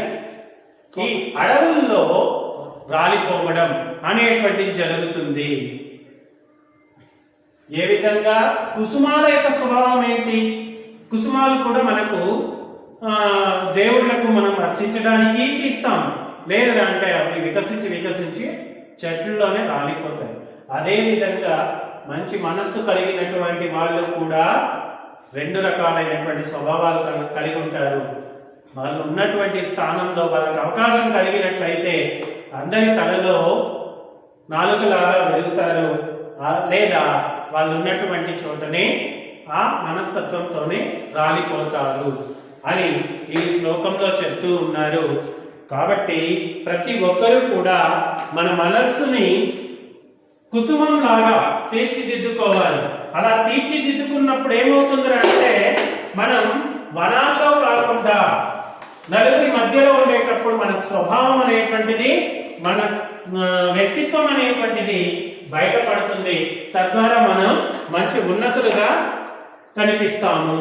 ఈ అడవుల్లో రాలిపోవడం అనేటువంటిది జరుగుతుంది. ఏ విధంగా కుసుమాల యొక్క స్వభావం ఏంటి? కుసుమాలు కూడా మనకు దేవుళ్లకు మనం అర్చించడానికి ఇస్తాం. లేదు అంటే అవి వికసించి చెట్లలోనే రాలిపోతాయి. అదే విధంగా మంచి మనస్సు కలిగినటువంటి వాళ్ళు కూడా రెండు రకాలైనటువంటి స్వభావాలు కలిగి ఉంటారు. వాళ్ళు ఉన్నటువంటి స్థానంలో వాళ్ళకి అవకాశం కలిగినట్లయితే అందరి తలలో నాలుగులాగా వెలుగుతారు, లేదా వాళ్ళు ఉన్నటువంటి చోటనే ఆ మనస్తత్వంతోనే రాలిపోతారు అని ఈ శ్లోకంలో చెప్తూ ఉన్నారు. కాబట్టి ప్రతి ఒక్కరూ కూడా మన మనస్సుని కుసుమం లాగా తీర్చిదిద్దుకోవాలి. అలా తీర్చిదిద్దుకున్నప్పుడు ఏమవుతుంది అంటే మనం వనాల్లో కాకుండా నలుగురి మధ్యలో ఉండేటప్పుడు మన స్వభావం అనేటువంటిది, మన వ్యక్తిత్వం అనేటువంటిది బయటపడుతుంది. తద్వారా మనం మంచి ఉన్నతులుగా కనిపిస్తాము.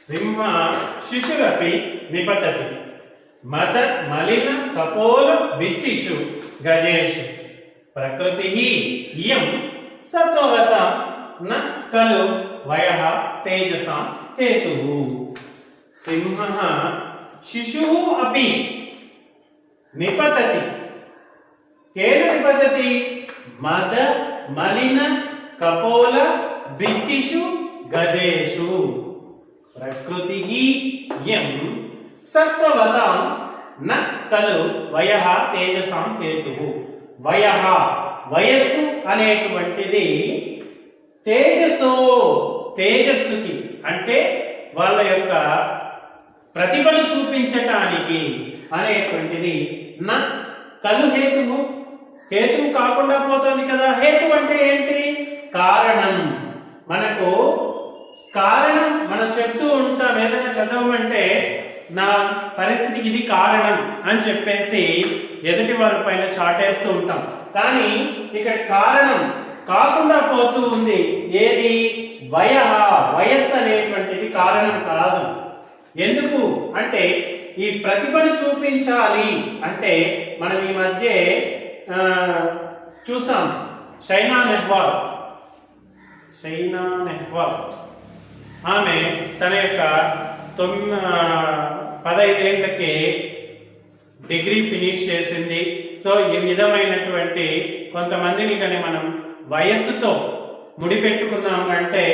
సింహ శిశురపి నిపతతి మత మలిన కపోల భిత్తిషు గజేషు ప్రకృతి ఇయం సత్వగత న ఖలు వయః తేజసా హేతుః. సింహః శిశుః అపి నిపతతి. కేన నిపతతి? మద మలిన కపోల భిత్తిషు గజేషు ప్రకృతి ఇయం సత్వవతాం న ఖలు వయః తేజసాం హేతుః. వయః వయస్సు అనేటువంటిది తేజస్సుకి అంటే వాళ్ళ యొక్క ప్రతిభను చూపించటానికి అనేటువంటిది. నా ఖలు హేతువు, హేతువు కాకుండా పోతుంది కదా. హేతు అంటే ఏంటి? కారణం. మనకు కారణం మనం చెప్తూ ఉంటాం. ఏదైనా చదవమంటే నా పరిస్థితికి ఇది కారణం అని చెప్పేసి ఎదుటి వాళ్ళ పైన చాటేస్తూ ఉంటాం. కానీ ఇక్కడ కారణం కాకుండా పోతూ ఉంది. ఏది? వయస్సు అనేటువంటిది కారణం కాదు. ఎందుకు అంటే ఈ ప్రతిభను చూపించాలి అంటే మనం ఈ మధ్య చూసాం. సైనా నెహ్వాల్ ఆమె తన యొక్క 15 ఏళ్ళకి డిగ్రీ ఫినిష్ చేసింది. సో ఈ విధమైనటువంటి కొంతమందిని కానీ మనం వయస్సుతో ముడిపెట్టుకున్నాము అంటే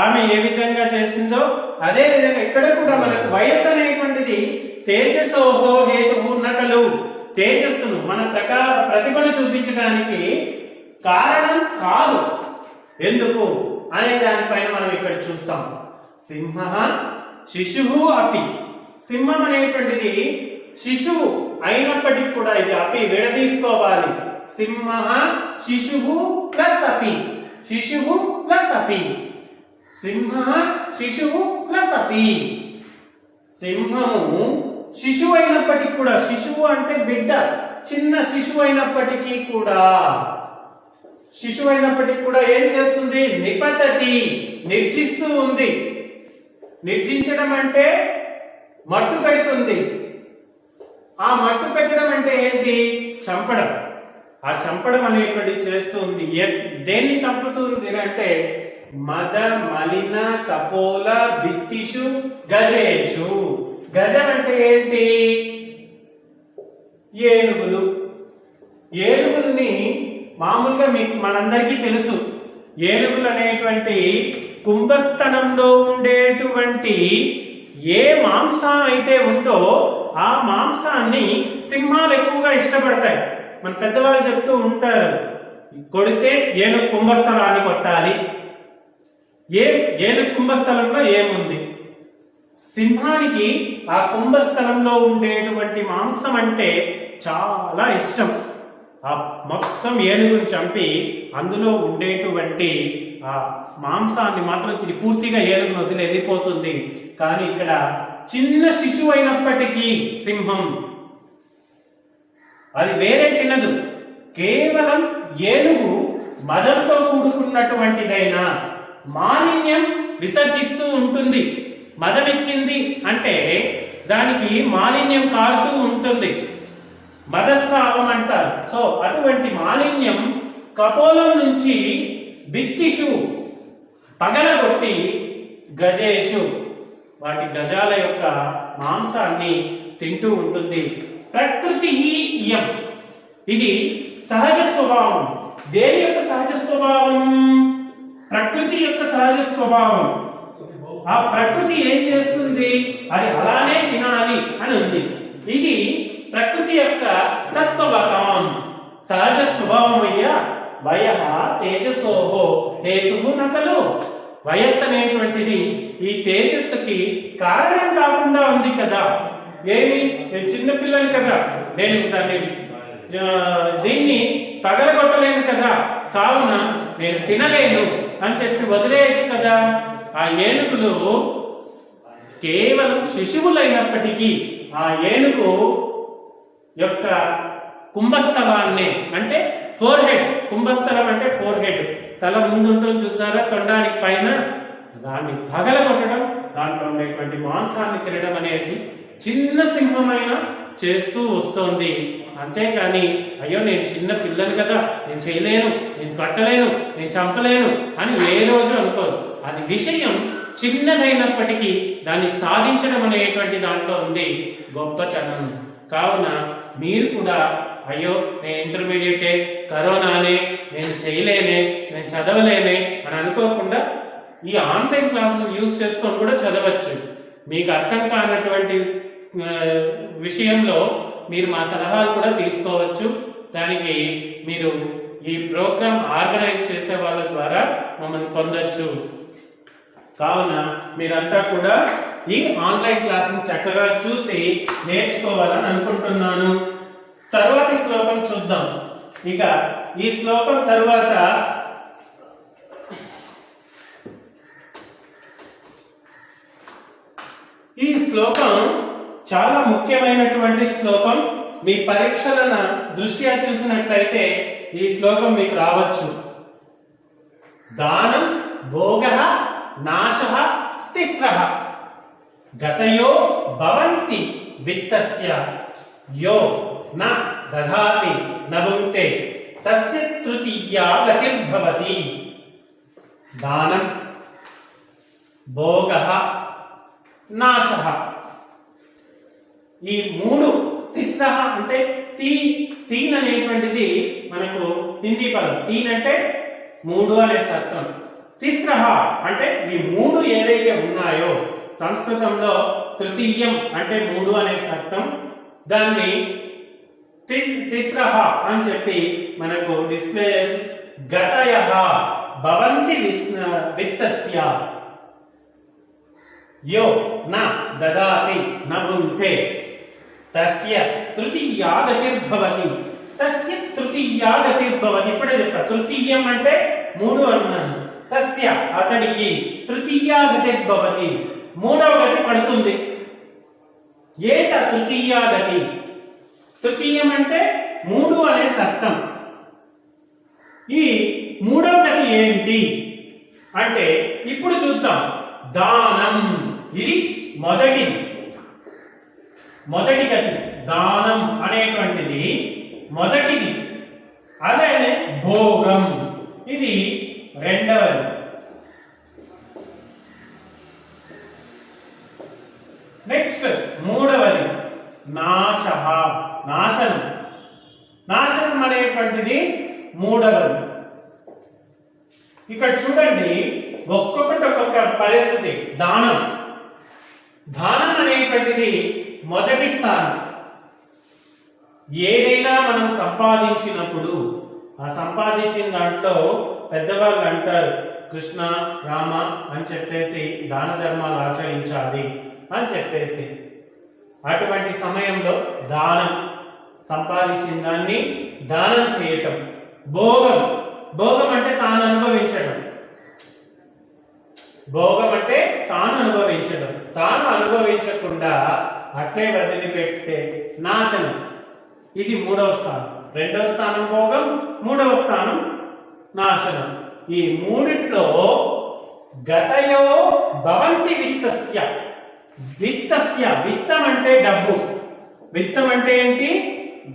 ఆమె ఏ విధంగా చేసిందో అదే విధంగా ఇక్కడ కూడా మనకు వయస్సు అనేటువంటిది తేజసోహో హేతువు నకలు. తేజస్సును మన ప్రతిభను చూపించడానికి కారణం కాదు. ఎందుకు అనే దానిపైన మనం ఇక్కడ చూస్తాం. సింహ శిశువు అపి. సింహం అనేటువంటిది శిశువు అయినప్పటికీ కూడా ఇది అపి విడదీసుకోవాలి. సింహ శిశువు ప్లస్ అపి. శిశువు ప్లస్ అపి. సింహ శిశువు ప్లస్ అపి. సింహము శిశువు అయినప్పటికీ కూడా, శిశువు అంటే బిడ్డ, చిన్న శిశువు అయినప్పటికీ కూడా ఏం చేస్తుంది? నిపతతి, నిర్జిస్తూ ఉంది. నిర్జించడం అంటే మట్టు పెడుతుంది. ఆ మట్టు పెట్టడం అంటే ఏంటి? చంపడం. ఆ చంపడం అనేటువంటిది చేస్తుంది. దేన్ని చంపుతుంది అంటే మద మలిన కపోల భిత్తిషు గజేషు. గజం అంటే ఏంటి? ఏనుగులు. ఏనుగుల్ని మామూలుగా మీకు మనందరికీ తెలుసు. ఏనుగులు అనేటువంటి కుంభస్థలంలో ఉండేటువంటి ఏ మాంసం అయితే ఉందో ఆ మాంసాన్ని సింహాలు ఎక్కువగా ఇష్టపడతాయి. మన పెద్దవాళ్ళు చెప్తూ ఉంటారు, కొడితే ఏనుగు కుంభస్థలాన్ని కొట్టాలి. ఏనుగు కుంభస్థలంలో ఏముంది? సింహానికి ఆ కుంభస్థలంలో ఉండేటువంటి మాంసం అంటే చాలా ఇష్టం. ఆ మొత్తం ఏనుగుని చంపి అందులో ఉండేటువంటి ఆ మాంసాన్ని మాత్రం ఇది పూర్తిగా ఏనుగును వదిలి వెళ్ళిపోతుంది. కానీ ఇక్కడ చిన్న శిశువు అయినప్పటికీ సింహం అది వేరే తినదు. కేవలం ఏనుగు మదంతో కూడుకున్నటువంటిదైనా మాలిన్యం విసర్జిస్తూ ఉంటుంది. మదం ఎక్కింది అంటే దానికి మాలిన్యం కారుతూ ఉంటుంది, మదస్రావం అంటారు. సో అటువంటి మాలిన్యం కపోలం నుంచి బిత్తిషు పగలగొట్టి గజేషు వాటి గజాల యొక్క మాంసాన్ని తింటూ ఉంటుంది. ప్రకృతి ఇయం ఇది సహజ స్వభావం. దేని యొక్క సహజ స్వభావం? ప్రకృతి యొక్క సహజ స్వభావం. ఆ ప్రకృతి ఏం చేస్తుంది? అది అలానే తినాలి అని ఉంది. ఇది ప్రకృతి యొక్క సత్వగతం సహజ స్వభావం. అయ్యా వయ తేజసోహో హేతు నకలు. వయస్సు అనేటువంటిది ఈ తేజస్సుకి కారణం కాకుండా ఉంది కదా. ఏమి? నేను చిన్నపిల్లని కదా, నేను దీన్ని పగలగొట్టలేను కదా, కావున నేను తినలేను అని చెప్పి వదిలేయచ్చు కదా. ఆ ఏనుగులు కేవలం శిశువులైనప్పటికీ ఆ ఏనుగు యొక్క కుంభస్థలాన్ని అంటే ఫోర్ హెడ్, కుంభస్థలం అంటే ఫోర్ హెడ్, తల ముందుంటుంది చూసారా, తొండానికి పైన దాన్ని పగలగొట్టడం, దాంట్లో ఉండేటువంటి మాంసాన్ని తినడం అనేది చిన్న సింహమైన చేస్తూ వస్తోంది. అంతేకాని అయ్యో నేను చిన్న పిల్లని కదా, నేను చేయలేను, నేను కట్టలేను, నేను చంపలేను అని ఏ రోజు అనుకోదు. అది విషయం చిన్నదైనప్పటికీ దాన్ని సాధించడం అనేటువంటి దాంట్లో ఉంది గొప్పతనం. కావున మీరు కూడా అయ్యో నేను ఇంటర్మీడియటే, కరోనానే, నేను చేయలేనే, నేను చదవలేనే అని అనుకోకుండా ఈ ఆన్లైన్ క్లాసులు యూజ్ చేసుకొని కూడా చదవచ్చు. మీకు అర్థం కానటువంటి విషయంలో మీరు మా సలహాలు కూడా తీసుకోవచ్చు. దానికి మీరు ఈ ప్రోగ్రామ్ ఆర్గనైజ్ చేసే వాళ్ళ ద్వారా మమ్మల్ని పొందొచ్చు. కావున మీరంతా కూడా ఈ ఆన్లైన్ క్లాసుని చక్కగా చూసి నేర్చుకోవాలని అనుకుంటున్నాను. తరువాతి శ్లోకం చూద్దాం. ఇక ఈ శ్లోకం తరువాత ఈ శ్లోకం చాలా ముఖ్యమైనటువంటి శ్లోకం. మీ పరీక్షల దృష్ట్యా చూసినట్లయితే ఈ శ్లోకం మీకు రావచ్చు. దానం భోగః నాశః తిస్రః గతయో భవంతి విత్తస్య యో న దధాతి న భుంక్తే తస్య తృతీయా గతిర్భవతి. దానం భోగః నాశః ఈ మూడు. తిస్రః అంటే తీన్ అనేటువంటిది మనకు హిందీ పదం. తీన్ అంటే మూడు అనే అర్థం. తిస్రః అంటే ఈ మూడు ఏదైతే ఉన్నాయో సంస్కృతంలో తృతీయం అంటే మూడు అనే అర్థం. దాన్ని తిస్రః అని చెప్పి మనకు డిస్ప్లే గతయః భవంతి విత్తస్య యో న దదాతి న భుంక్తే తస్య తృతీయా గతిర్భవతి. తస్య తృతీయా గతిర్భవతి. ఇప్పుడే చెప్పా తృతీయం అంటే మూడు అన్నాను. తస్య అతడికి తృతీయా గతిర్భవతి మూడవ గతి పడుతుంది. ఏట తృతీయా గతి? తృతీయం అంటే మూడు అనే అర్థం. ఈ మూడవ గతి ఏంటి అంటే ఇప్పుడు చూద్దాం. దానం ఇది మొదటి గతి. దానం అనేటువంటిది మొదటిది. అలానే భోగం ఇది రెండవది. నెక్స్ట్ మూడవది నాశః నాశనం. నాశనం అనేటువంటిది మూడవది. ఇక్కడ చూడండి ఒక్కొక్కటి ఒక్కొక్క పరిస్థితి. దానం అనేటువంటిది మొదటి స్థానం. ఏదైనా మనం సంపాదించినప్పుడు ఆ సంపాదించిన దాంట్లో పెద్దవాళ్ళు అంటారు కృష్ణ రామ అని చెప్పేసి దాన ధర్మాలు ఆచరించాలి అని చెప్పేసి. అటువంటి సమయంలో దానం, సంపాదించిన దాన్ని దానం చేయటం. భోగం అంటే తాను అనుభవించడం. తాను అనుభవించకుండా అట్లే వదిలిపెడితే నాశనం. ఇది 3వ స్థానం. 2వ స్థానం భోగం, 3వ స్థానం నాశనం. ఈ మూడిట్లో గతయో భవంతి విత్తస్య. విత్తస్య, విత్తం అంటే డబ్బు. విత్తం అంటే ఏంటి?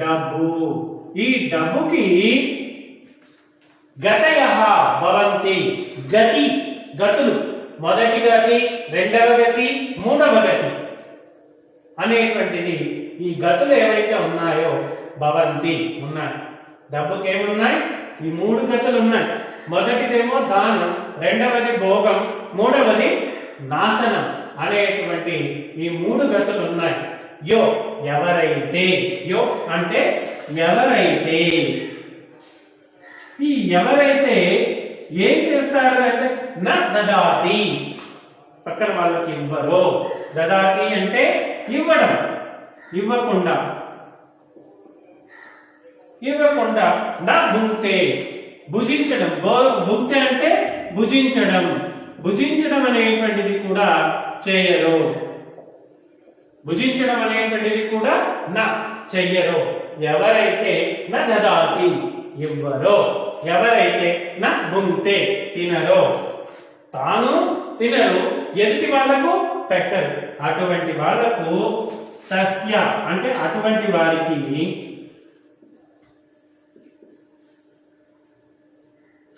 డబ్బు. ఈ డబ్బుకి గతయః భవంతి, గతి, గతులు, మొదటి గతి, రెండవ గతి, మూడవ గతి అనేటువంటిది ఈ గతులు ఏవైతే ఉన్నాయో భవంతి ఉన్నాయి. డబ్బుకి ఏమున్నాయి? ఈ 3 గతులు ఉన్నాయి. మొదటిదేమో దానం, రెండవది భోగం, మూడవది నాశనం అనేటువంటి ఈ 3 గతులు ఉన్నాయి. యో ఎవరైతే, యో అంటే ఎవరైతే, ఈ ఎవరైతే ఏం చేస్తారు అంటే న దదాతి, పక్కన వాళ్ళకి ఇవ్వరు. దదాతి అంటే ఇవ్వడం, ఇవ్వకుండా, ఇవ్వకుండా. నా భుంక్తే, భుజించడం. భుంక్తే అంటే భుజించడం. భుజించడం అనేటువంటిది కూడా చేయరు. భుజించడం అనేటువంటిది కూడా నా చెయ్యరు. ఎవరైతే న దదాతి ఇవ్వరో, ఎవరైతే న భుంక్తే తినరో, తాను తినరు, ఎదుటి వాళ్లకు పెట్టరు, అటువంటి వాళ్లకు తస్య అంటే అటువంటి వారికి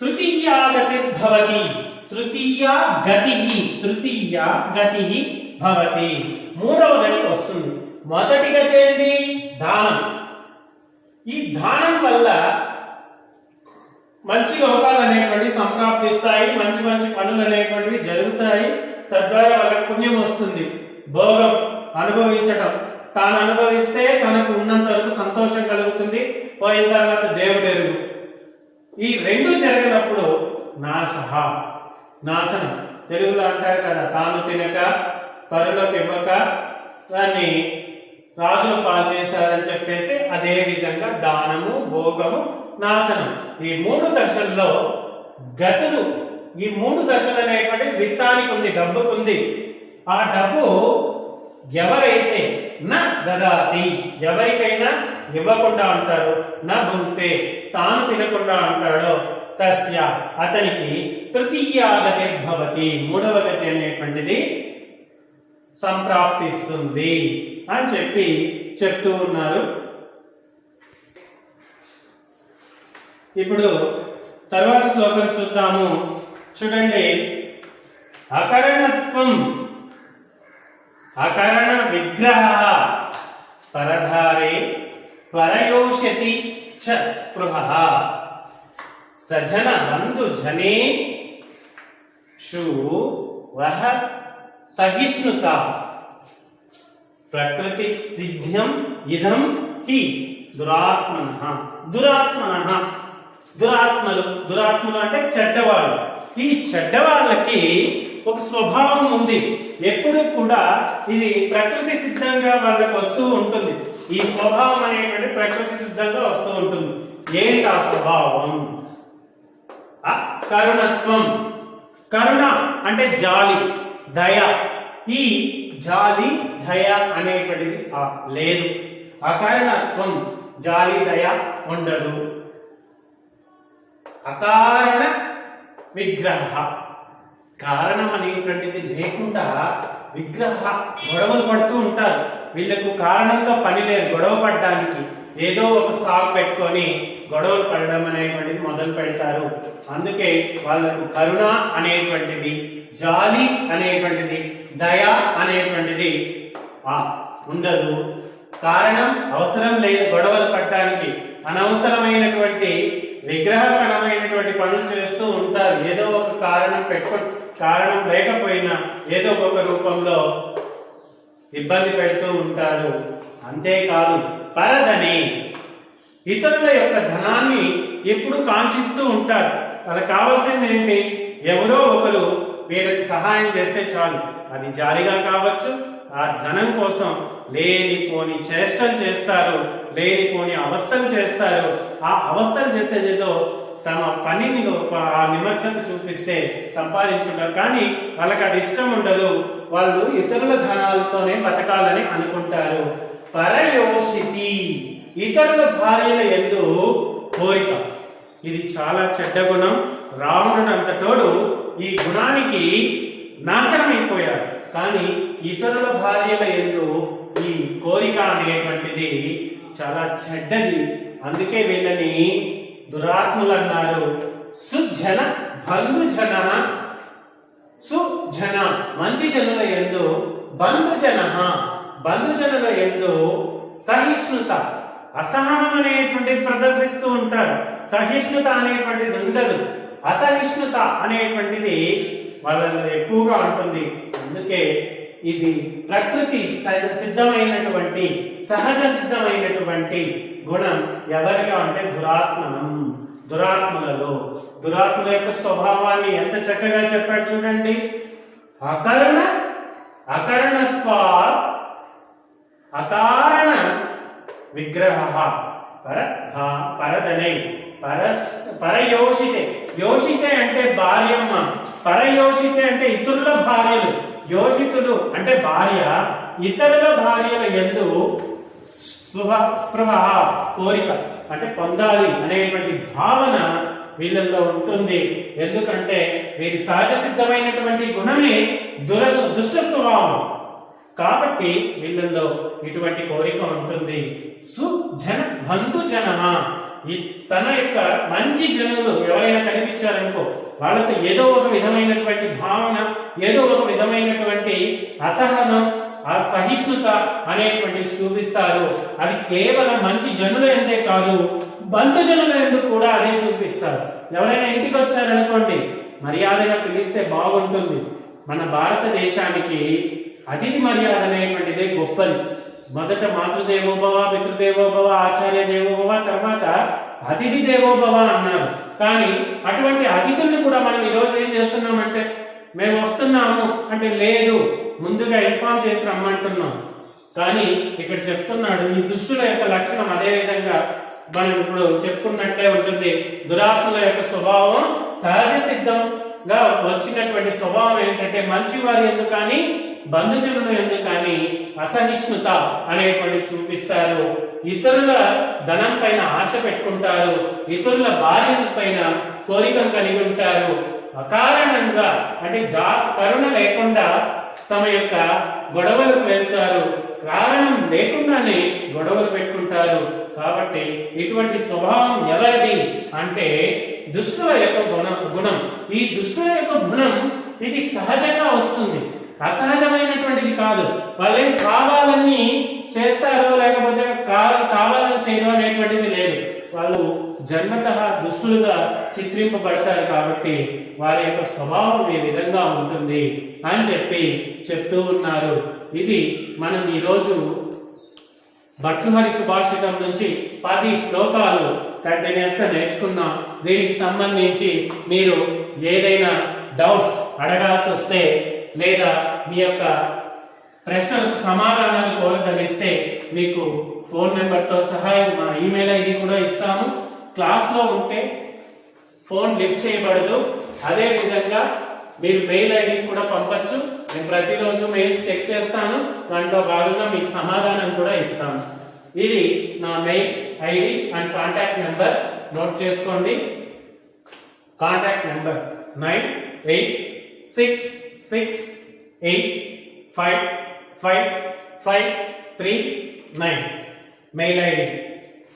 తృతీయా గతి భవతి. తృతీయా గతి, తృతీయా గతి భవతి. 3వ గతి వస్తుంది. మొదటి గతి ఏంటి? దానం. ఈ దానం వల్ల మంచి లోకాలు అనేటువంటివి సంప్రాప్తిస్తాయి, మంచి మంచి పనులు అనేటువంటివి జరుగుతాయి. తద్వారా వాళ్ళకి పుణ్యం వస్తుంది. భోగం అనుభవించటం, తాను అనుభవిస్తే తనకు ఉన్నంత వరకు సంతోషం కలుగుతుంది, పోయిన తర్వాత దేవుడెరుగు. ఈ 2 జరిగినప్పుడు నాశః, నాశనం. తెలుగులో అంటారు కదా, తాను తినక పరులకు ఇవ్వక దాన్ని రాజులు పాలు చేశారని చెప్పేసి, అదే విధంగా దానము, భోగము, నాశనం. ఈ 3 దశల్లో గతులు, ఈ 3 దశలు అనేటువంటి విత్తానికి ఉంది, డబ్బుకుంది. ఆ డబ్బు ఎవరైతే న దదాతి, ఎవరికైనా ఇవ్వకుండా ఉంటాడో, న భుంక్తే తాను తినకుండా ఉంటాడో, తస్య అతనికి తృతీయా గతి భవతి, 3వ గతి అనేటువంటిది సంప్రాప్తిస్తుంది అని చెప్పి చెప్తూ ఉన్నారు. ఇప్పుడు తర్వాత శ్లోకం చూద్దాము. చూడండి, అకరణత్వం, అకరణ విగ్రహ పరధారే పరయోషతి చ స్పృహ సజన బంధు జనే షు వహ సహిష్ణుత ప్రకృతి సిద్ధ్యం ఇదం హి దురాత్మనః. దురాత్మనః, దురాత్మలు, దురాత్మలు అంటే చెడ్డవాళ్ళు. ఈ చెడ్డవాళ్ళకి ఒక స్వభావం ఉంది. ఎప్పుడు కూడా ఇది ప్రకృతి సిద్ధంగా వాళ్ళకి వస్తూ ఉంటుంది. ఈ స్వభావం అనేటువంటి ప్రకృతి సిద్ధంగా వస్తూ ఉంటుంది. ఏంటి ఆ స్వభావం? కరుణత్వం. కరుణ అంటే జాలి, దయ. ఈ జాలి, దయ అనేటువంటిది లేదు. అకారణత్వం, జాలి, దయ ఉండదు. అకారణ విగ్రహ, కారణం అనేటువంటిది లేకుండా విగ్రహ, గొడవలు పడుతూ ఉంటారు. వీళ్ళకు కారణంతో పని లేదు గొడవ పడడానికి. ఏదో ఒక సాగు పెట్టుకొని గొడవలు పడడం అనేటువంటిది మొదలు పెడతారు. అందుకే వాళ్ళకు కరుణ అనేటువంటిది, జాలి అనేటువంటిది, దయ అనేటువంటిది ఉండదు. కారణం అవసరం లేదు గొడవలు పడడానికి. అనవసరమైనటువంటి విగ్రహపరమైనటువంటి పనులు చేస్తూ ఉంటారు. ఏదో ఒక కారణం పెట్టుకొని, కారణం లేకపోయినా ఏదో ఒక రూపంలో ఇబ్బంది పెడుతూ ఉంటారు. అంతేకాదు, పరధని, ఇతరుల యొక్క ధనాన్ని ఎప్పుడు కాంక్షిస్తూ ఉంటారు. వాళ్ళకి కావాల్సింది ఏంటి? ఎవరో ఒకరు వీళ్ళకి సహాయం చేస్తే చాలు. అది జాలిగా కావచ్చు, ఆ ధనం కోసం లేనిపోని చేష్టలు చేస్తారు, లేనిపోని అవస్థలు చేస్తారు. ఆ అవస్థలు చేసేదేదో తమ పనిని ఆ నిమగ్నత చూపిస్తే సంపాదించుకుంటారు. కానీ వాళ్ళకి అది ఇష్టం ఉండదు. వాళ్ళు ఇతరుల ధనాలతోనే బతకాలని అనుకుంటారు. పరయోషితి, ఇతరుల భార్యల యందు కోరిక. ఇది చాలా చెడ్డ గుణం. రావణుడు అంతటోడు ఈ గుణానికి నాశనం అయిపోయాడు. కానీ ఇతరుల భార్యల యందు ఈ కోరిక అనేటువంటిది చాలా చెడ్డది. అందుకే వీళ్ళని దురాత్ములు అన్నారు. సుజన బంధుజన, సుజన మంచి జనుల యందు, బంధుజన బంధుజనుల యందు సహిష్ణుత, అసహనం అనేటువంటిది ప్రదర్శిస్తూ ఉంటారు. సహిష్ణుత అనేటువంటిది ఉండదు. అసహిష్ణుత అనేటువంటిది వాళ్ళలో ఎక్కువగా ఉంటుంది. అందుకే ఇది ప్రకృతి సిద్ధమైనటువంటి, సహజ సిద్ధమైనటువంటి గుణం ఎవరిగా అంటే దురాత్మనం, దురాత్మలలో. దురాత్మల యొక్క స్వభావాన్ని ఎంత చక్కగా చెప్పాడు చూడండి. అకరణత్వ అకారణ విగ్రహ పరదనే పరయోషితే. యోషితే అంటే భార్యమ్మ, పరయోషితే అంటే ఇతరుల భార్యలు. యోషితులు అంటే భార్య, ఇతరుల భార్యల యందు స్పృహ కోరిక, అంటే పొందాలి అనేటువంటి భావన వీళ్ళల్లో ఉంటుంది. ఎందుకంటే వీరి సహజ సిద్ధమైనటువంటి గుణమే దుష్ట స్వభావం. కాబట్టి వీళ్ళల్లో ఇటువంటి కోరిక ఉంటుంది. సుజన బంధుజన, తన యొక్క మంచి జనులు ఎవరైనా కనిపించారనుకో వాళ్ళతో ఏదో ఒక విధమైనటువంటి భావన, ఏదో ఒక విధమైనటువంటి అసహనం, అసహిష్ణుత అనేటువంటి చూపిస్తారు. అది కేవలం మంచి జనుల ఎందే కాదు, బంధుజనుల ఎందు కూడా అదే చూపిస్తారు. ఎవరైనా ఇంటికి వచ్చారనుకోండి, మర్యాదగా పిలిస్తే బాగుంటుంది. మన భారతదేశానికి అతిథి మర్యాద అనేటువంటిదే గొప్పది. మొదట మాతృదేవోభవ, పితృదేవోభవ, ఆచార్య దేవోభవ, తర్వాత అతిథి దేవోభవ అన్నారు. కానీ అటువంటి అతిథుల్ని కూడా మనం ఈరోజు ఏం చేస్తున్నామంటే, మేము వస్తున్నాము అంటే లేదు, ముందుగా ఇన్ఫార్మ్ చేసి రమ్మంటున్నాం. కానీ ఇక్కడ చెప్తున్నాడు ఈ దుష్టుల యొక్క లక్షణం అదే విధంగా మనం ఇప్పుడు చెప్పుకున్నట్లే ఉంటుంది. దురాత్మల యొక్క స్వభావం సహజ సిద్ధంగా వచ్చినటువంటి స్వభావం ఏంటంటే మంచి వారి ఎందుకు కానీ బంధుజనుల ఎందుకు కానీ అసహిష్ణుత అనేటువంటి చూపిస్తారు. ఇతరుల ధనం పైన ఆశ పెట్టుకుంటారు, ఇతరుల భార్యల పైన కోరికలు కలిగి ఉంటారు. అకారణంగా అంటే కరుణ లేకుండా తమ యొక్క గొడవలకు వెళ్తారు, కారణం లేకుండానే గొడవలు పెట్టుకుంటారు. కాబట్టి ఇటువంటి స్వభావం ఎవరిది అంటే దుష్టుల యొక్క గుణం. ఈ దుష్టుల యొక్క గుణం ఇది సహజంగా వస్తుంది, అసహజమైనటువంటిది కాదు. వాళ్ళేం కావాలని చేస్తారో లేకపోతే కావాలని చేయడం అనేటువంటిది లేదు. వాళ్ళు జన్మతః దుష్టులుగా చిత్రింపబడతారు. కాబట్టి వారి యొక్క స్వభావం ఈ విధంగా ఉంటుంది అని చెప్తూ ఉన్నారు. ఇది మనం ఈరోజు భర్తృహరి సుభాషితం నుంచి 10 శ్లోకాలు కంటిన్యూస్ గా నేర్చుకున్నాం. దీనికి సంబంధించి మీరు ఏదైనా డౌట్స్ అడగాల్సి వస్తే లేదా మీ యొక్క ప్రశ్నలకు సమాధానాలు కోరగలిస్తే మీకు ఫోన్ నెంబర్తో సహా మా ఈమెయిల్ ఐడి కూడా ఇస్తాము. క్లాస్లో ఉంటే ఫోన్ లిఫ్ట్ చేయబడదు. అదే విధంగా మీరు మెయిల్ ఐడి కూడా పంపచ్చు. నేను ప్రతిరోజు మెయిల్స్ చెక్ చేస్తాను, దాంట్లో భాగంగా మీకు సమాధానం కూడా ఇస్తాను. ఇది నా mail ID and contact number note చేసుకోండి. Contact number 9866855539. Mail ID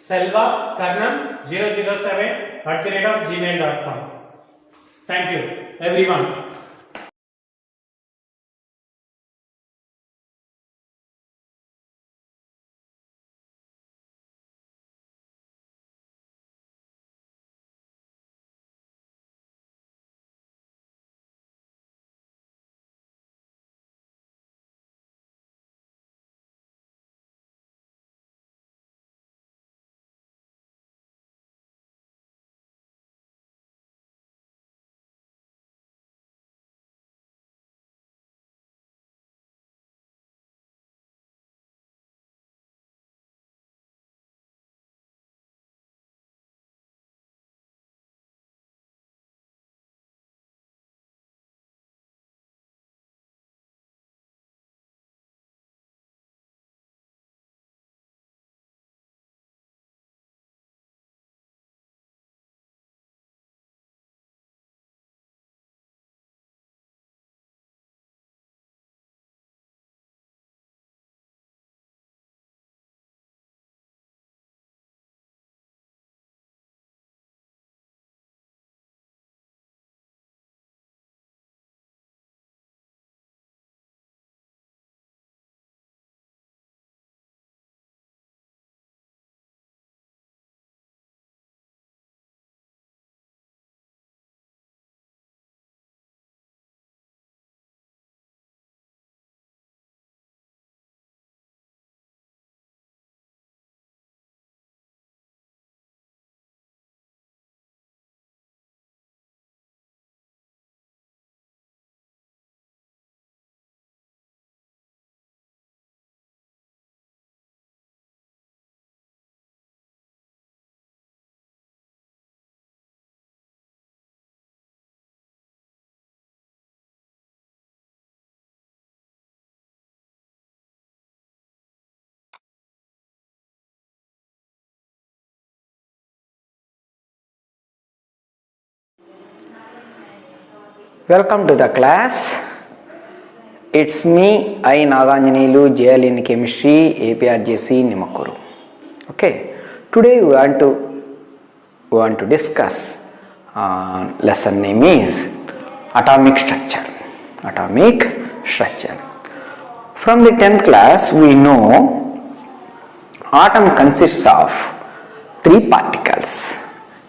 selvakarnam007@gmail.com. Thank you everyone. Welcome to the class. It's me, I Naganjanelu, JL in Chemistry, APRJC Nimakuru. Okay, today we want to discuss lesson name is atomic structure. Atomic structure. From the 10th class, we know atom consists of three particles: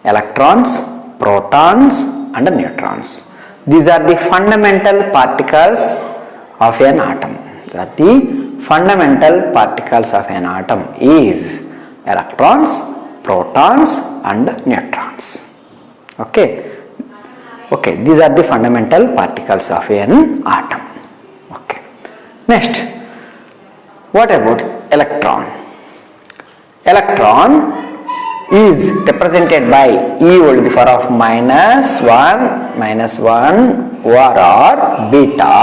electrons, protons, and neutrons. These are the fundamental particles of an atom. The fundamental particles of an atom is electrons, protons, and neutrons. Okay, these are the fundamental particles of an atom. Okay. Next, what about electron? Electron is represented by e to the power of minus 1 or beta,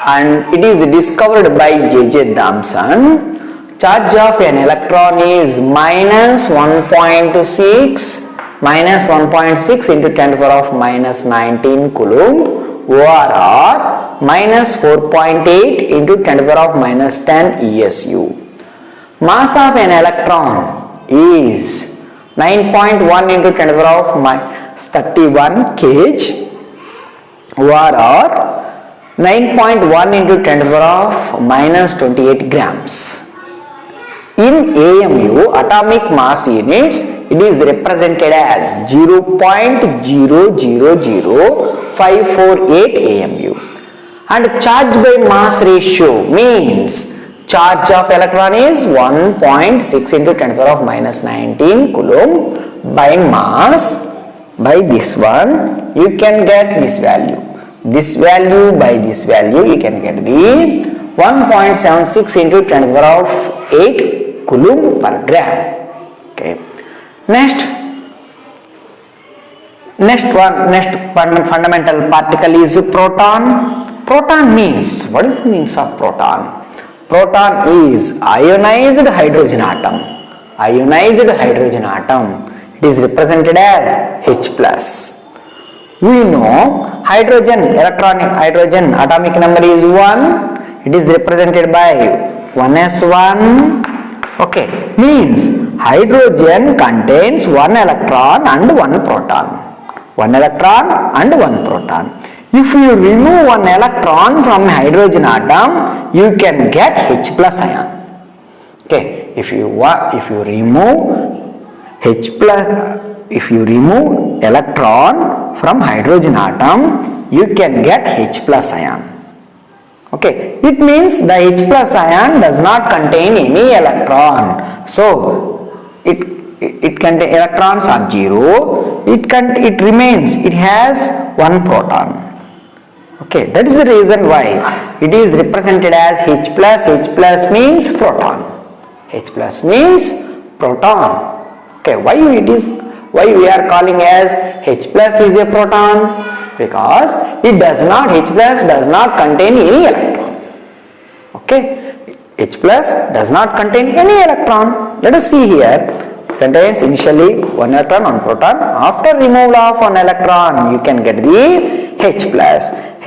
and it is discovered by J.J. Thomson. Charge of an electron is minus 1.6 into 10 to the power of minus 19 coulomb, or minus 4.8 into 10 to the power of minus 10 ESU. Mass of an electron is 9.1 into 10 to the power of minus 31 kg, or 9.1 into 10 to the power of minus 28 grams. In AMU, atomic mass units, it is represented as 0.000548 AMU. And charge by mass ratio means charge of electron is 1.6 into 10 to the power of minus 19 coulomb by mass. By this one, you can get this value. This value by this value, you can get the 1.76 into 10 to the power of 8 coulomb per gram. Okay. Next fundamental particle is proton. Proton means, what is the means of proton? Proton is ionized hydrogen atom. Ionized hydrogen atom. It is represented as H+. We know hydrogen atomic number is 1. It is represented by 1s1. Okay, means hydrogen contains one electron and one proton. One electron and one proton. If you remove one electron from hydrogen atom, you can get H+ ion. Okay, if you remove electron from hydrogen atom, you can get H+ ion. Okay, it means the H+ ion does not contain any electron. So it contains electrons are 0. It remains. It has one proton. Okay, that is the reason why it is represented as H+. H+ means proton. H+ means proton. Okay, why we are calling as H+ is a proton? Because H+ does not contain any electron. Okay, H+ does not contain any electron. Let us see here. Contains initially one electron, one proton. After removal of one electron, you can get the H+.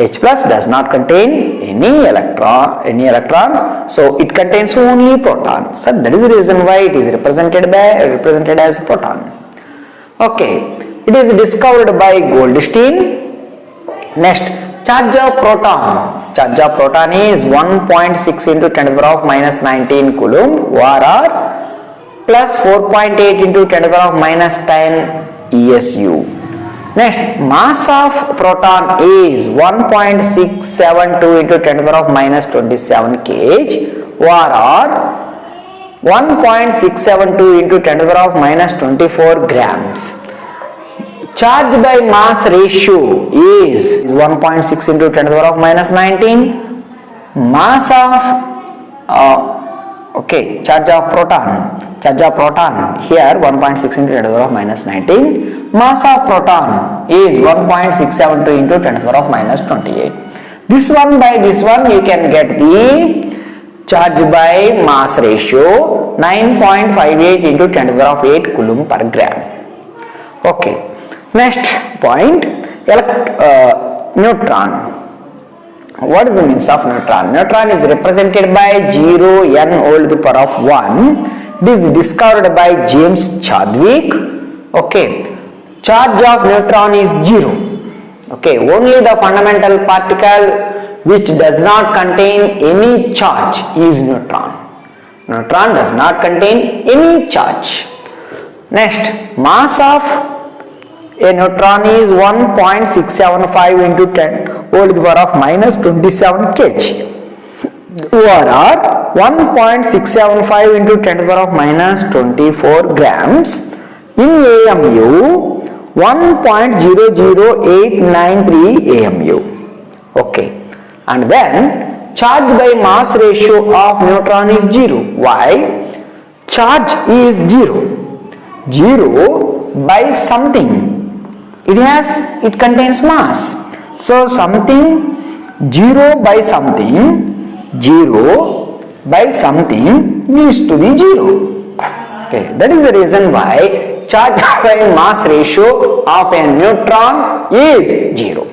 H+ does not contain any electrons, so it contains only proton. So that is the reason why it is represented as proton. Okay, it is discovered by Goldstein. Next, charge of proton. Charge of proton is 1.6 into 10 to the power of minus 19 coulomb, or plus 4.8 into 10 to the power of minus 10 ESU. Next, mass of proton is 1.672 into 10 to the power of minus 27 kg, or 1.672 into 10 to the power of minus 24 grams. Charge by mass ratio is 1.6 into 10 to the power of minus 19. Mass of charge of proton here 1.6 into 10 to the power of minus 19. Mass of proton is 1.672 into 10 to the power of minus 28. This one by this one you can get the charge by mass ratio 9.58 into 10 to the power of 8 coulomb per gram. Okay. Next point, neutron. What is the means of neutron? Neutron is represented by 0 n whole to the power of 1. It is discovered by James Chadwick. Okay, charge of neutron is 0. Okay, only the fundamental particle which does not contain any charge is neutron. Neutron does not contain any charge. Next, mass of a neutron is 1.675 into 10 whole to the power of minus 27 kg, or 1.675 into 10 to the power of minus 24 grams. In AMU, 1.00893 AMU. Okay, and then charge by mass ratio of neutron is 0. Why? Charge is 0. 0 by something. It contains mass. So something 0 by something, 0 by something means to the 0. Okay, that is the reason why charge by mass ratio of a neutron is 0.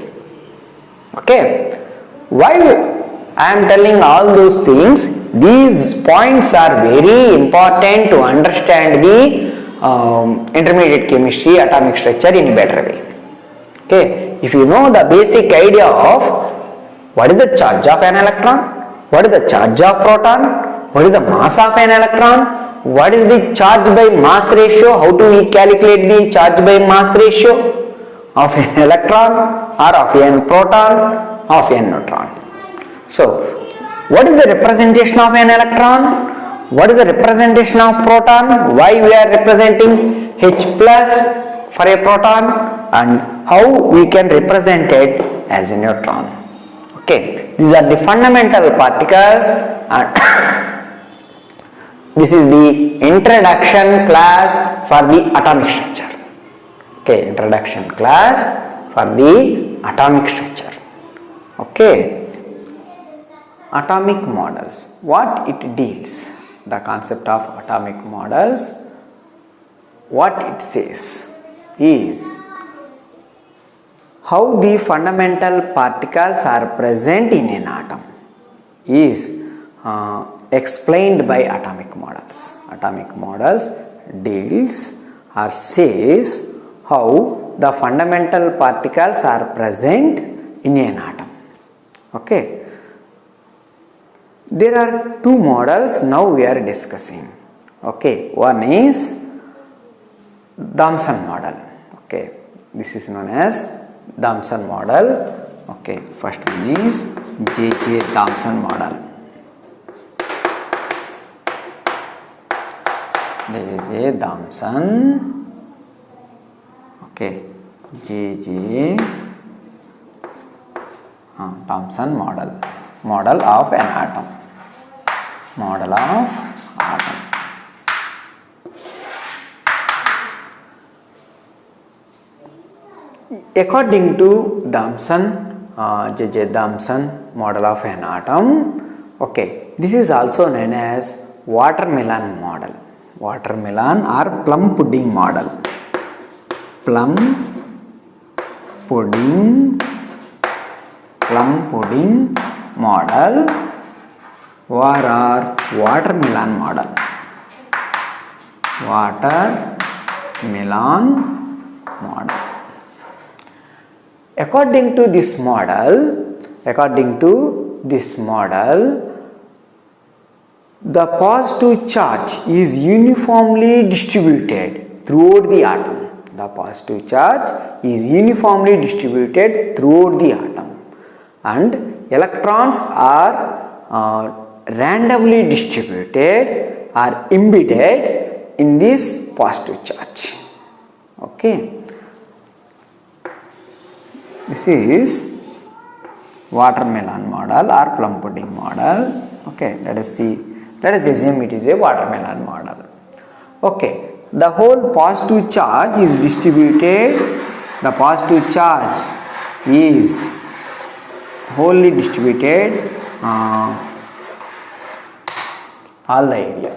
Okay, why I am telling all those things? These points are very important to understand the intermediate chemistry, atomic structure in a better way. Okay, if you know the basic idea of what is the charge of an electron, what is the charge of proton, what is the mass of an electron, what is the charge by mass ratio, how do we calculate the charge by mass ratio of an electron or of a proton, of a neutron. So, what is the representation of an electron? What is the representation of proton? Why we are representing H plus for a proton, and how we can represent it as a neutron. Okay, these are the fundamental particles, and this is the introduction class for the atomic structure. Okay, introduction class for the atomic structure. Okay, atomic models, what it deals, the concept of atomic models, what it says is how the fundamental particles are present in an atom is explained by atomic models. Atomic models deals or says how the fundamental particles are present in an atom. Okay, there are two models now we are discussing. Okay, one is Thomson model. Okay, this is known as Thomson model. Okay, first one is J.J. Thomson model. J.J. Thomson. Okay, J.J. Thomson model. Model of an atom. Model of atom. According to Thomson, J.J. Thomson model of an atom, okay, this is also known as watermelon model. Watermelon or plum pudding model. Plum pudding model or watermelon model. Watermelon model. According to this model, the positive charge is uniformly distributed throughout the atom. The positive charge is uniformly distributed throughout the atom, and electrons are randomly distributed or embedded in this positive charge. Okay, this is watermelon model or plum pudding model. Okay, let us assume it is a watermelon model. Okay, the whole positive charge is distributed, the positive charge is wholly distributed all the area.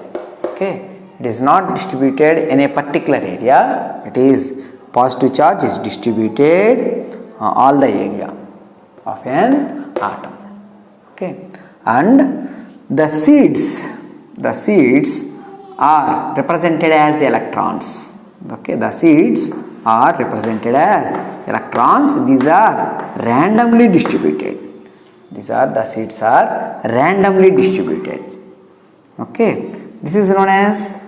Okay, it is not distributed in a particular area, it is positive charge is distributed all the area. of an atom. Okay, and the seeds are represented as electrons. Okay, the seeds are represented as electrons. These are randomly distributed. The seeds are randomly distributed. Okay, this is known as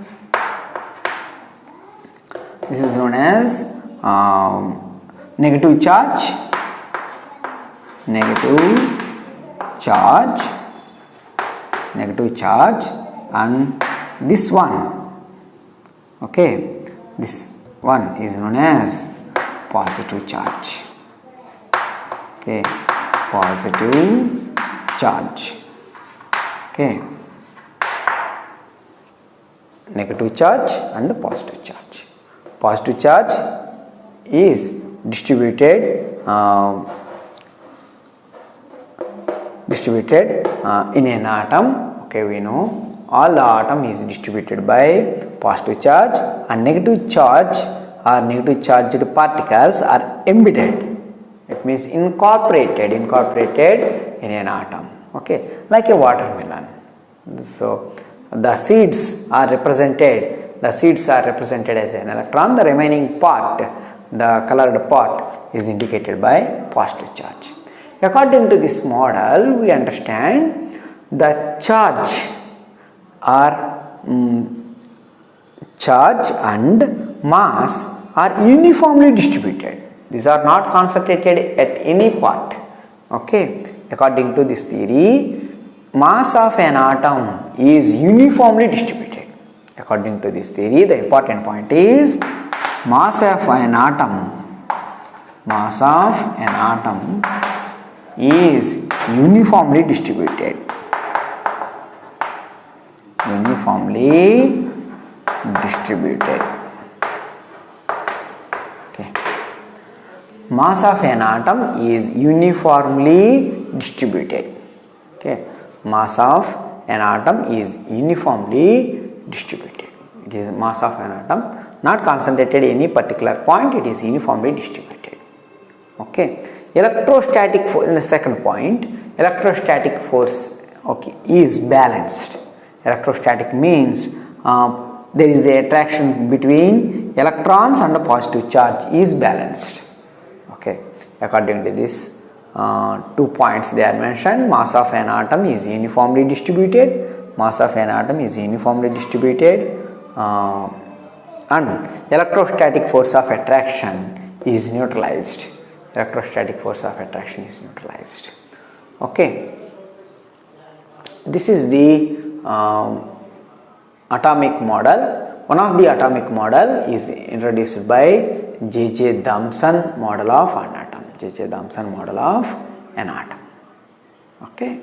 negative charge, and this one, okay, this one is known as positive charge. Okay, positive charge. Okay, negative charge and positive charge. Positive charge is distributed in an atom. Okay, we know all the atom is distributed by positive charge, and negative charge or negative charged particles are embedded. It means incorporated in an atom. Okay, like a watermelon. So the seeds are represented as an electron. The remaining part, the colored part, is indicated by positive charge. According to this model, we understand the charge and mass are uniformly distributed. These are not concentrated at any part. Okay, according to this theory, mass of an atom is uniformly distributed. According to this theory, the important point is mass of an atom is uniformly distributed. Okay. Mass of an atom is uniformly distributed. Okay. Mass of an atom is uniformly distributed. It is mass of an atom, not concentrated at any particular point, it is uniformly distributed. Okay. Electrostatic force, in the second point, electrostatic force, okay, is balanced. Electrostatic means there is a attraction between electrons and a positive charge is balanced. Okay, according to this 2 points they are mentioned. Mass of an atom is uniformly distributed, and electrostatic force of attraction is neutralized. Okay, this is the atomic model. One of the atomic model is introduced by J.J. Thomson model of an atom. Okay.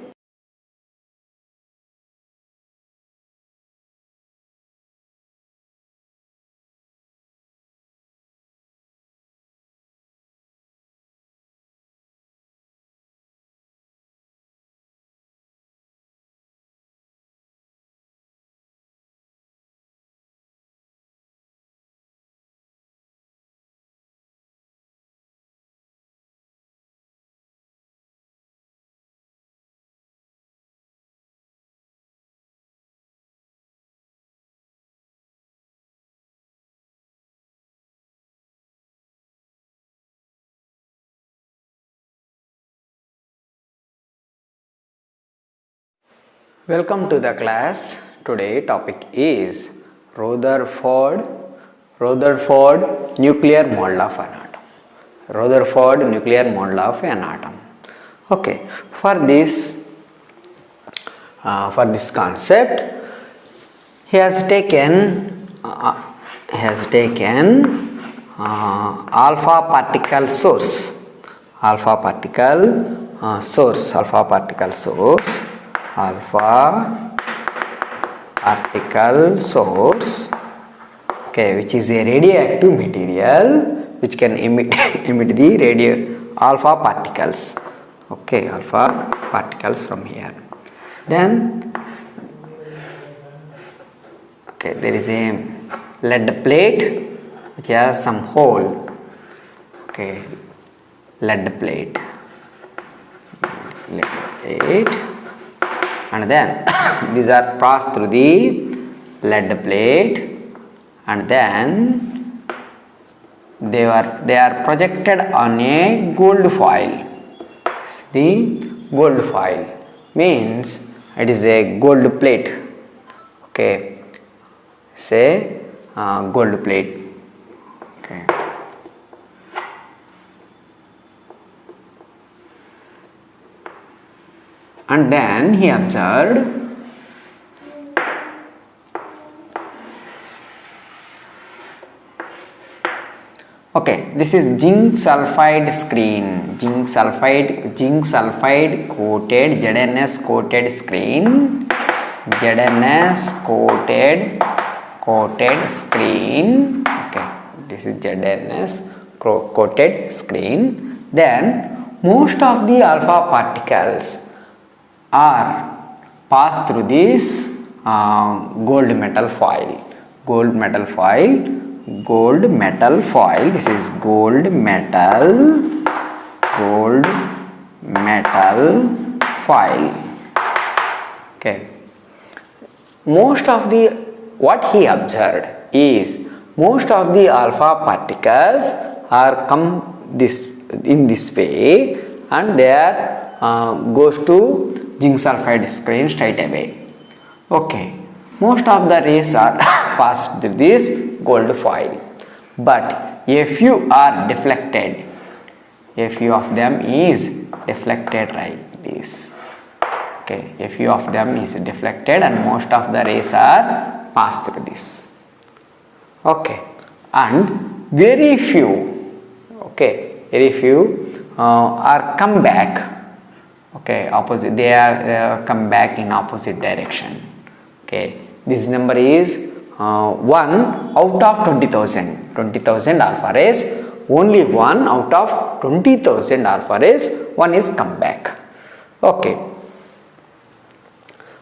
Welcome to the class. Today topic is Rutherford nuclear model of an atom. Okay, for this concept he has taken alpha particle source okay, which is a radioactive material which can emit the alpha particles. Okay, alpha particles from here. Then okay, there is a lead plate which has some hole. Okay, lead plate. lead plate, and then these are passed through the lead plate, and then they are projected on a gold foil. The gold foil means it is a gold plate. Okay, say gold plate. Okay. And then he observed okay, this is zinc sulfide screen, zinc sulfide coated, ZNS coated screen, ZNS coated screen. Okay, this is ZNS coated screen. Then most of the alpha particles are passed through this gold metal foil. This is gold metal foil. Okay, most of the what he observed is most of the alpha particles are come this in this way, and they are goes to zinc sulfide screen straight away. Okay, most of the rays are passed through this gold foil, but a few are deflected. A few of them is deflected like this. Okay, a few of them is deflected, and most of the rays are passed through this. Okay, and very few are come back. Okay, opposite, they are come back in opposite direction. Okay, this number is 1 out of 20,000. 20,000 alpha rays, only 1 out of 20,000 alpha rays, one is come back. Okay,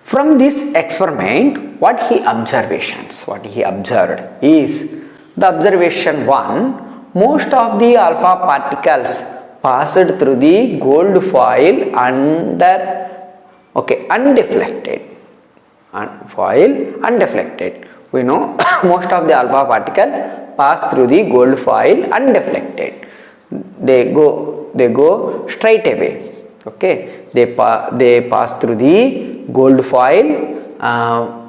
from this experiment, what he observed is the observation 1, most of the alpha particles passed through the gold foil undeflected. We know most of the alpha particle pass through the gold foil undeflected. They go straight away. Okay, they pass through the gold foil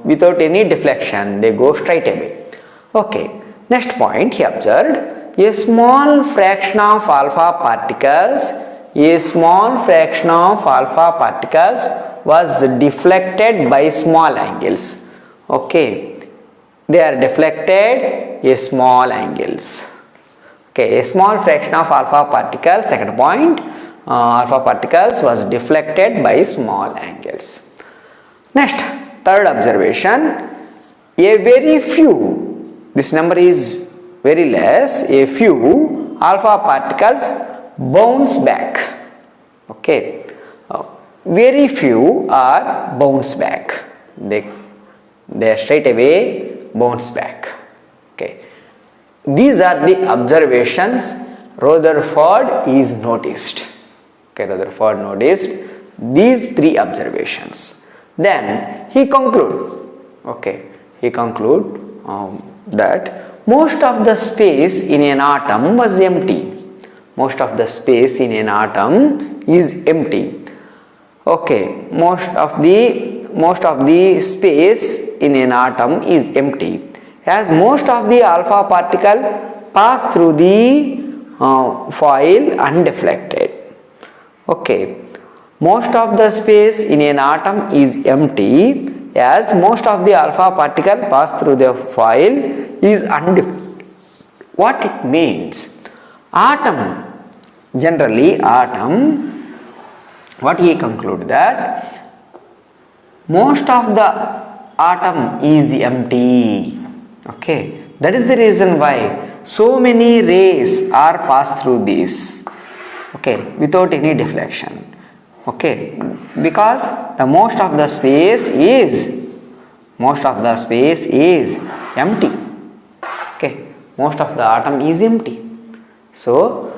without any deflection. They go straight away. Okay, next point he observed a small fraction of alpha particles was deflected by small angles. Okay, they are deflected a small angles. Okay, a small fraction of alpha particles, second point, alpha particles was deflected by small angles. Next, third observation, a very few, this number is very less, a few alpha particles bounce back. Okay, very few are bounce back. They straight away bounce back. Okay, these are the observations Rutherford is noticed. Okay, Rutherford noticed these three observations. Then he conclude. Okay, he conclude that most of the space in an atom was empty. Most of the space in an atom is empty. Okay, most of the space in an atom is empty, as most of the alpha particle pass through the foil undeflected. Okay, most of the space in an atom is empty, as most of the alpha particle pass through the foil is undeflected. What it means? Atom, generally atom, what he conclude that most of the atom is empty. Okay, that is the reason why so many rays are passed through this. Okay, without any deflection. Okay, because the most of the space is empty. Okay, most of the atom is empty. So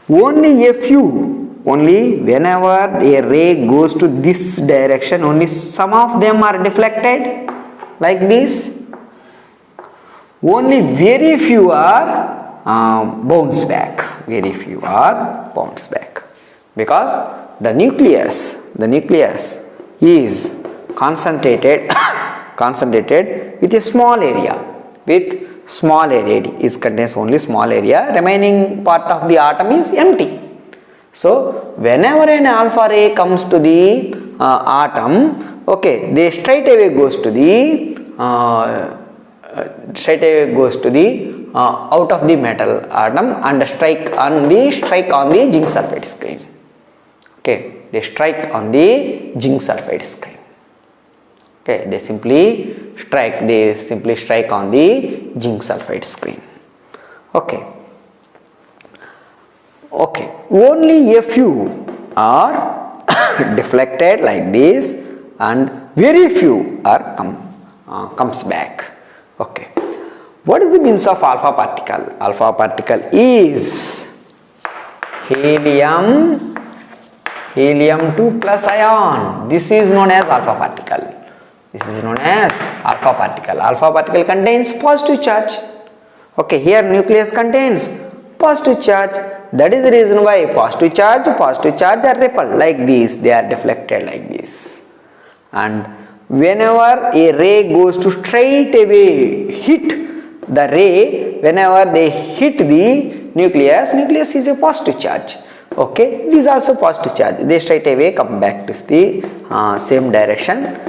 only a few only whenever a ray goes to this direction, only some of them are deflected like this. Only very few are bounce back. Very few are bounce back because the nucleus is concentrated with a small area. With small area, it contains only small area. Remaining part of the atom is empty. So whenever an alpha ray comes to the atom, okay, they straight away goes to the out of the metal atom and strike on the zinc sulfide screen. Okay, they strike on the zinc sulfide screen. Okay, they simply strike on the zinc sulfide screen. Okay. Okay, only a few are deflected like this and very few are comes back. Okay, what is the means of alpha particle? Alpha particle is helium 2 plus ion. This is known as alpha particle. Alpha particle contains positive charge. Okay, here nucleus contains positive charge. That is the reason why positive charge are repelled like this. They are deflected like this. And whenever a ray goes to straight away hit the ray, whenever they hit the nucleus is a positive charge. Okay, this is also positive charge. They straight away come back to the same direction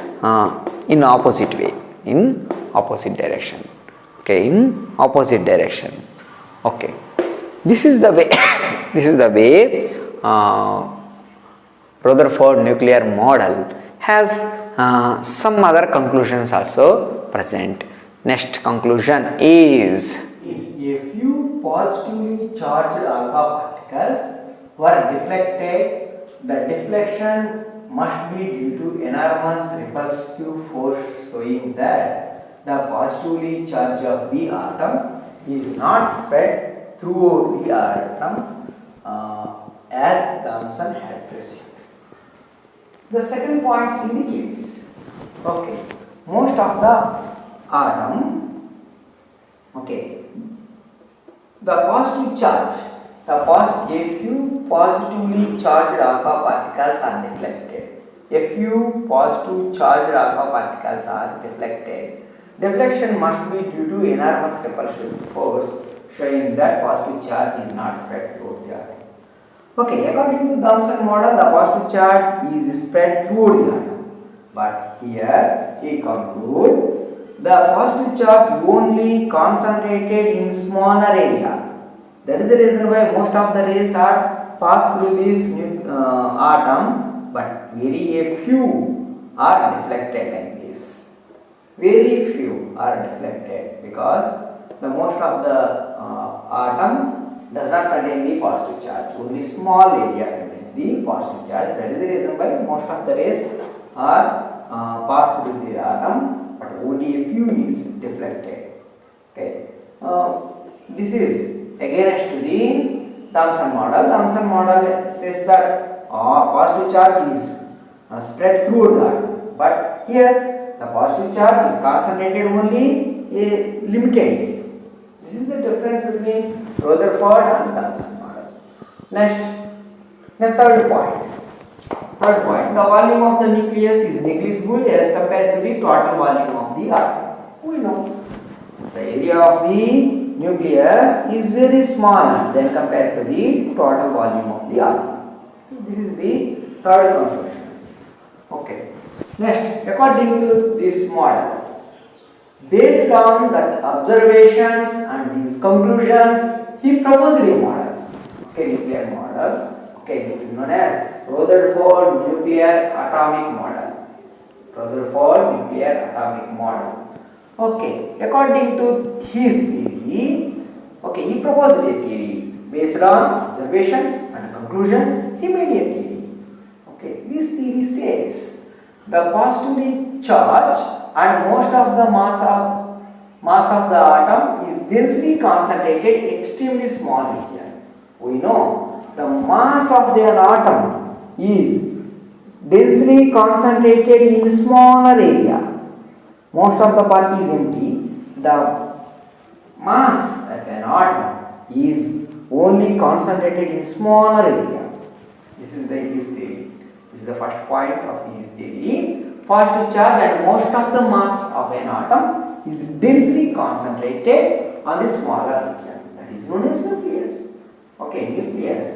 in opposite way, in opposite direction. Okay, in opposite direction. Okay, this is the way Rutherford nuclear model has some other conclusions also present. Next conclusion is a few positively charged alpha particles were deflected. The deflection must be due to enormous repulsive force, showing that the positively charge of the atom is not spread throughout the atom as Thomson had presumed. The second point indicates, okay, most of the atom, okay, the positive charge, a few positively charged alpha particles are deflected. A few positive charged alpha particles are deflected. Deflection must be due to enormous repulsive force, showing that positive charge is not spread throughout the atom. Okay, according to Thomson model, the positive charge is spread throughout the atom. But here he concludes the positive charge only concentrated in smaller area. That is the reason why most of the rays are passed through this atom, but very few are deflected like this. Very few are deflected because the most of the atom does not contain the positive charge. Only small area contains the positive charge. That is the reason why most of the rays are passed through the atom, but only a few is deflected. Okay, this is against to the Thomson model. Thomson model says that positive charge is spread throughout the atom, but here the positive charge is concentrated only a limited area. This is the difference between Rutherford and Thomson model. Next, the third point, the volume of the nucleus is negligible as compared to the total volume of the atom. We know the area of the nucleus is very small than compared to the total volume of the atom. So this is the third conclusion. Okay. Next, according to this model, based on that observations and these conclusions, he proposed a model. Okay, nuclear model. Okay, this is known as Rutherford nuclear atomic model. Rutherford nuclear atomic model. Okay, according to his theory, okay, he proposed a theory based on observations and conclusions. He made a theory. Okay, this theory says the positively charged and most of the mass of the atom is densely concentrated in extremely small region. We know the mass of an atom is densely concentrated in smaller area. Most of the part is empty. The mass of an atom is only concentrated in smaller area. This is the His theory. This is the first point of His theory. Positive charge and most of the mass of an atom is densely concentrated on the smaller region. That is known as nucleus. Okay, nucleus.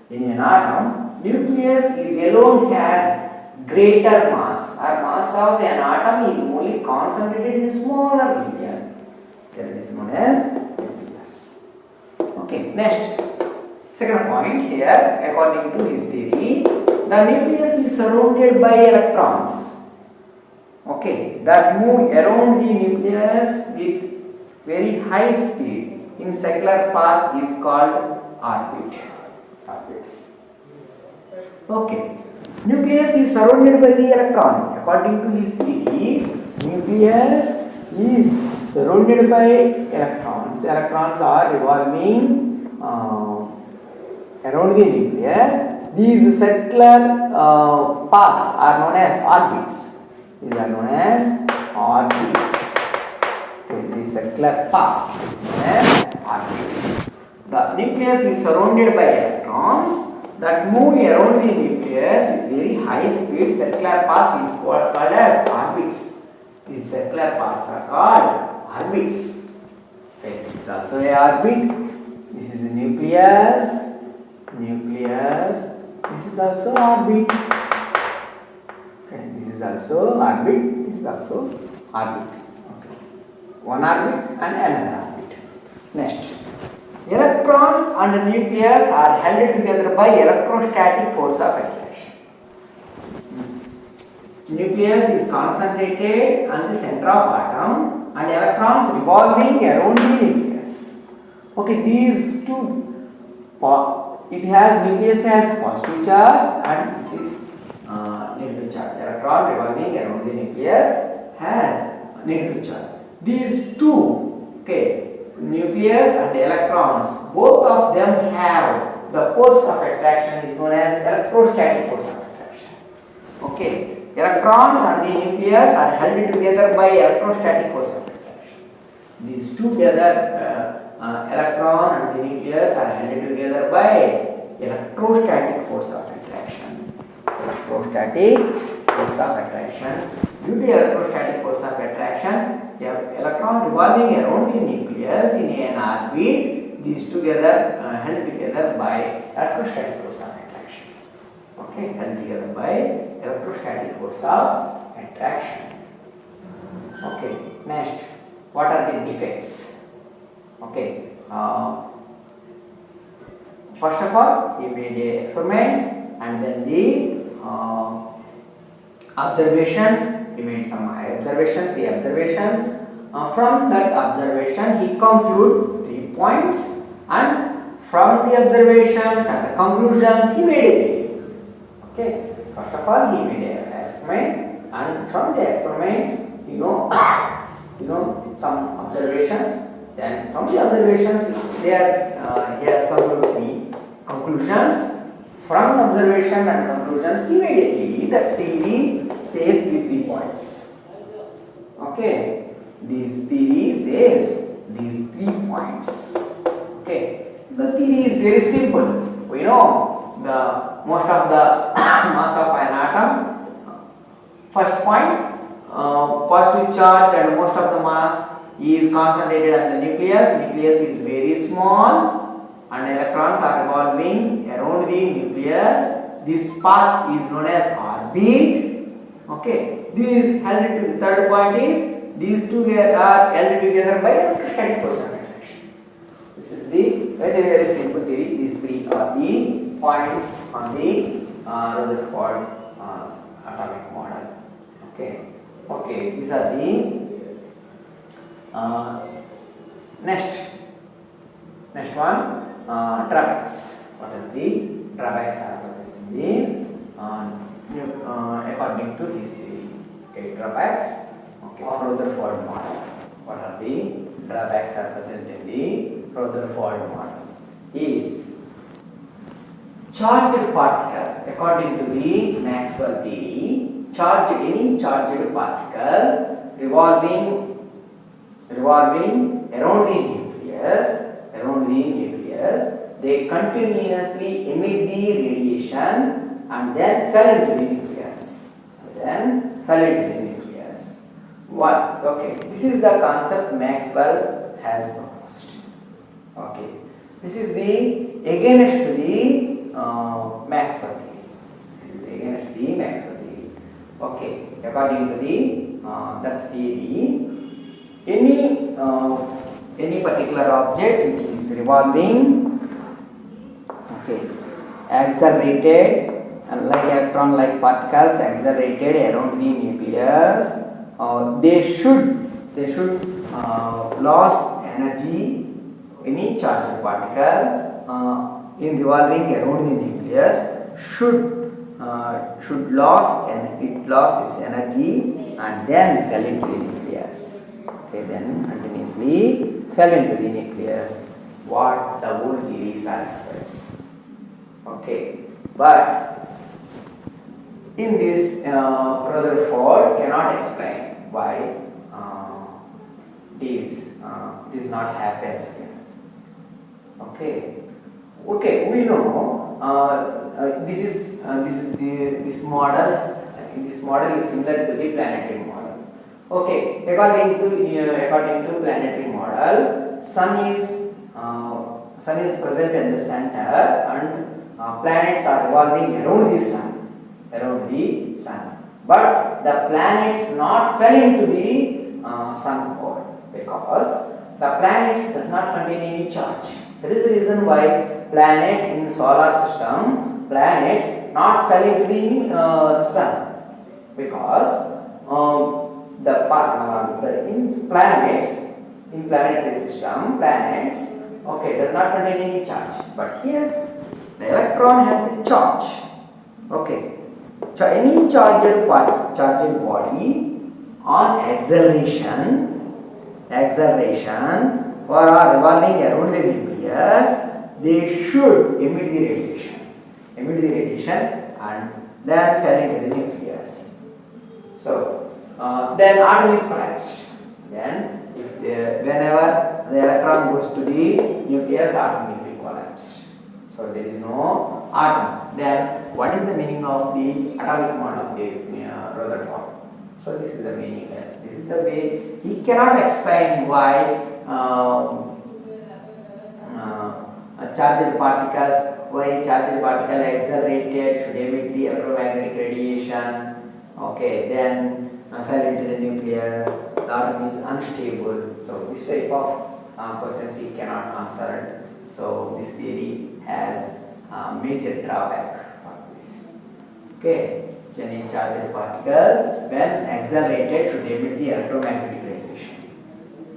In an atom, nucleus is alone has greater mass. Or mass of an atom is only concentrated in a smaller region. That is known as nucleus. Okay, next. Second point here, according to his theory, the nucleus is surrounded by electrons. Okay, that move around the nucleus with very high speed in circular path is called orbit. Orbits. Okay, nucleus is surrounded by the electron. According to his theory, nucleus is surrounded by electrons. Electrons are revolving around the nucleus. These circular paths are known as orbits. These are known as orbits. Okay, these circular paths are known as orbits. The nucleus is surrounded by electrons that move around the nucleus with very high speed. Circular paths is called as orbits. These circular paths are called orbits. Okay, this is also a orbit. This is a nucleus. Nucleus. This is also orbit. Okay, this is also orbit. This is also orbit. Okay, one orbit and another orbit. Next, electrons and nucleus are held together by electrostatic force of attraction. Nucleus is concentrated on the center of atom and electrons revolving around the nucleus. Okay, these two, nucleus has positive charge and this is negative charge. Electron revolving around the nucleus has negative charge. These two, okay, nucleus and electrons, both of them have the force of attraction is known as electrostatic force of attraction. Okay, electrons and the nucleus are held together by electrostatic force of attraction. These two together, electron and the nucleus are held together by electrostatic force of attraction. Electrostatic force of attraction. Due to electrostatic force of attraction, electron revolving around the nucleus in an orbit, these together held together by electrostatic force of attraction. Okay, held together by electrostatic force of attraction. Okay, next, what are the defects? Okay, first of all, he made an experiment and then the observations, he made some observations, 3 observations. From that observation, he concluded 3 points, and from the observations and the conclusions, he made a theory. Okay, first of all, he made an experiment, and from the experiment, some observations. Then from the observations, he has concluded 3 conclusions. From the observation and conclusions, he made a theory. The theory says the 3 points. Okay, this theory says these 3 points. Okay, the theory is very simple. We know the most of the mass of an atom. First point, positive charge and most of the mass is concentrated at the nucleus. Nucleus is very small and electrons are revolving around the nucleus. This path is known as orbit. Okay, this held to the third point is these two are held together by electrostatic force of attraction. This is the very simple theory. These 3 are the points on the Rutherford atomic model. Okay, these are the next one, drawbacks. What are the drawbacks are present in the according to his theory? Okay, drawbacks. Okay, of Rutherford model. What are the drawbacks are present in the Rutherford model? Is charged particle, according to the Maxwell theory, any charged particle revolving around the nucleus, they continuously emit the radiation and then fell into the nucleus. What? Okay, this is the concept Maxwell has proposed. Okay, this is the against to the Maxwell theory. Okay, according to the that theory, any particular object which is revolving, okay, accelerated, and like electron like particles accelerated around the nucleus, they should lose energy. Any charged particle in revolving around the nucleus should lose its energy and then fell into the nucleus. Okay, then continuously fell into the nucleus. What the whole theory satisfies. Okay, but in this Rutherford cannot explain why this not happens here. Okay, we know this model. This model is similar to the planetary model. Okay, according to planetary model, sun is present at the center and planets are revolving around the sun. But the planets not fell into the sun core because the planets does not contain any charge. That is the reason why planets in the solar system, planets not fell into the sun, because in planetary system, planets, okay, does not contain any charge. But here the electron has a charge. Okay, so any charged body on acceleration or are revolving around the nucleus, they should emit the radiation and then fell into the nucleus. So then atom is collapsed. Then whenever the electron goes to the nucleus, atom will be collapsed. So there is no atom. Then what is the meaning of the atomic model of the Rutherford? So this is the meaningless. This is the way he cannot explain why charged particle accelerated should emit the electromagnetic radiation. Okay, then fell into the nucleus. The atom is unstable. So this type of questions he cannot answer. So this theory has major drawback for this. Okay. Any charged particle when accelerated should emit the electromagnetic radiation.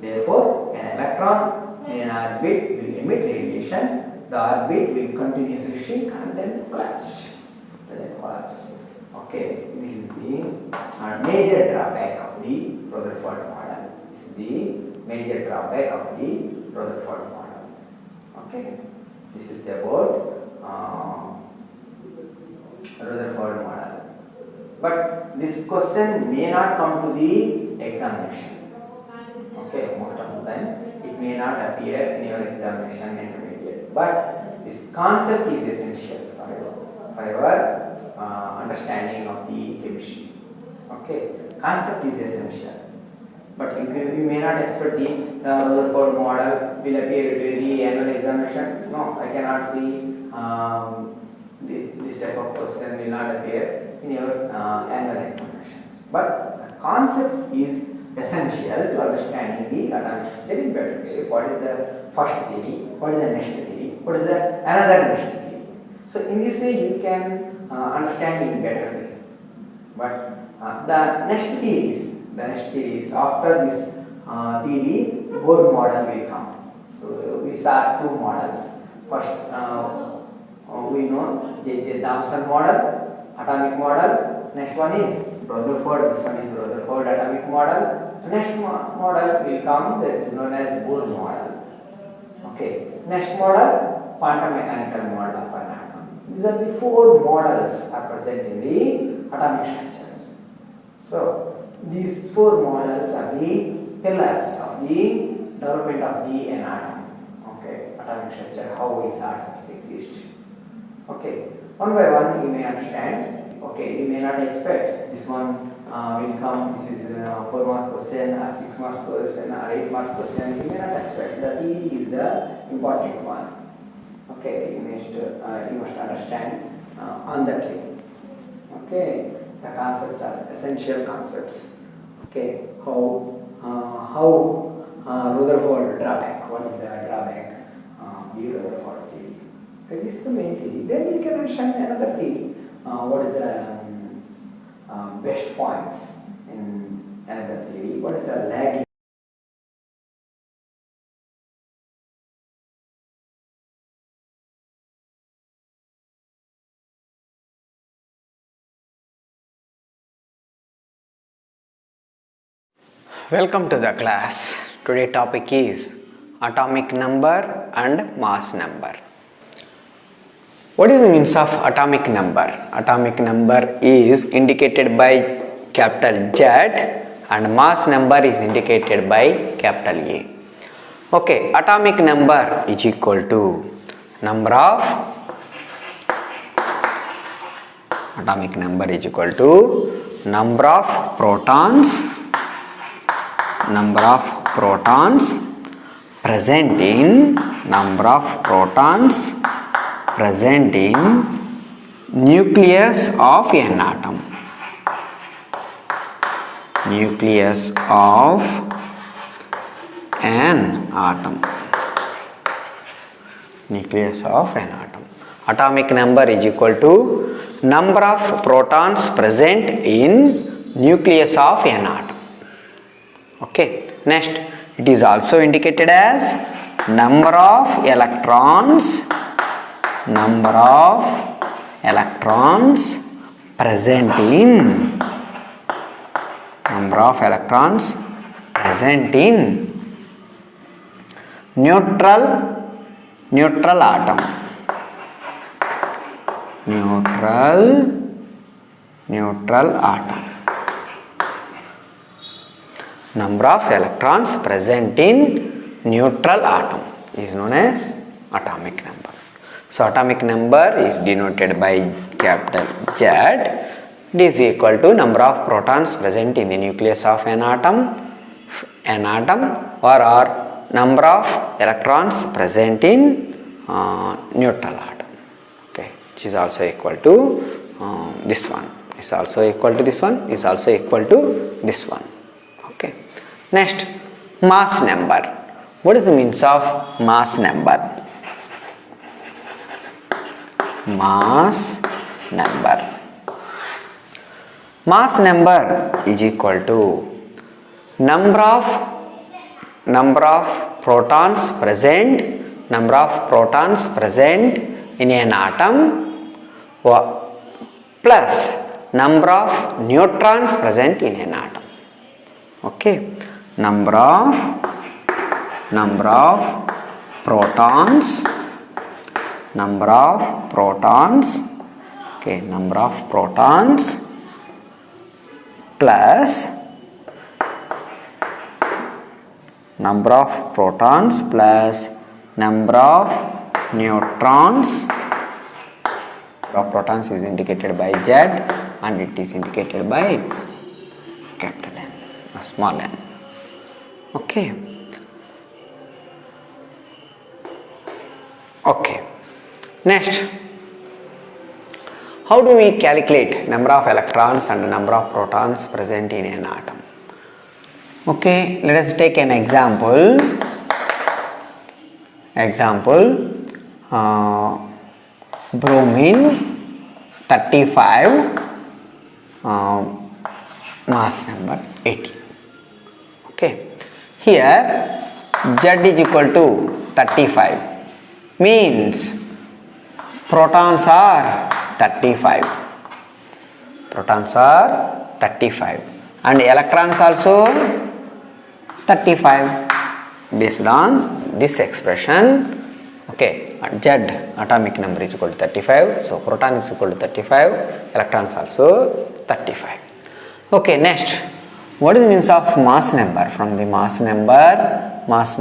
Therefore, an electron in an orbit will emit radiation. The orbit will continuously shrink and then collapse. Okay, this is the major drawback of the Rutherford model. This is the major drawback of the Rutherford model. Okay, this is about Rutherford model. But this question may not come to the examination. Okay, most of the time it may not appear in your examination intermediate. But this concept is essential for your understanding of the chemistry. Okay, concept is essential. But you may not expect the Rutherford model will appear to the annual examination. No, I cannot see this type of question will not appear in your annual examinations. But the concept is essential to understanding the atomic structure in better way. What is the first theory? What is the next theory? What is the another next theory? So in this way you can understand in better way. But the next theories after this theory, Bohr model will come. So we saw two models. First we know J.J. Thomson model, atomic model. Next one is Rutherford. This one is Rutherford atomic model. Next model will come. This is known as Bohr model. Okay. Next model, quantum mechanical model of an atom. These These are the four models are present in the atomic structures. So these four models are the pillars of the development of the an atom. Okay, atomic structure, how is atoms exist. Okay, one by one you may understand. Okay, you may not expect this one will come. This is a 4-mark question or 6-mark question or 8-mark question. You may not expect. The theory is the important one. Okay, you must understand on that way. Okay, the concepts are essential concepts. Okay, how Rutherford drawback. What is the drawback? The Rutherford theory. That is the main theory. Then you can understand another theory. What is the best points in another theory? What is the lagging? Welcome to the class. Today topic is atomic number and mass number. What is the means of atomic number? Atomic number is indicated by capital Z and mass number is indicated by capital A. Okay, atomic number is equal to number of protons present in nucleus of an atom. Atomic number is equal to number of protons present in nucleus of an atom. Okay, next it is also indicated as number of electrons present in neutral atom. Number of electrons present in neutral atom is known as atomic number. So atomic number is denoted by capital Z. It is equal to number of protons present in the nucleus of an atom or number of electrons present in neutral atom. Okay, which is also equal to this one. Is also equal to this one. Is also equal to this one. Okay. Next, mass number. What is the means of mass number? Mass number is equal to number of protons present in an atom plus number of neutrons present in an atom. Okay, number of protons plus number of neutrons. Of protons is indicated by Z and it is indicated by capital N, small n. Okay. Next, how do we calculate number of electrons and number of protons present in an atom? Okay, let us take an example. Bromine 35, mass number 18. Okay, here Z is equal to 35 means protons are 35 and electrons also 35 based on this expression. Okay, Z atomic number is equal to 35. So proton is equal to 35, electrons also 35. Okay, next, what is the means of mass number? From the mass number A, mass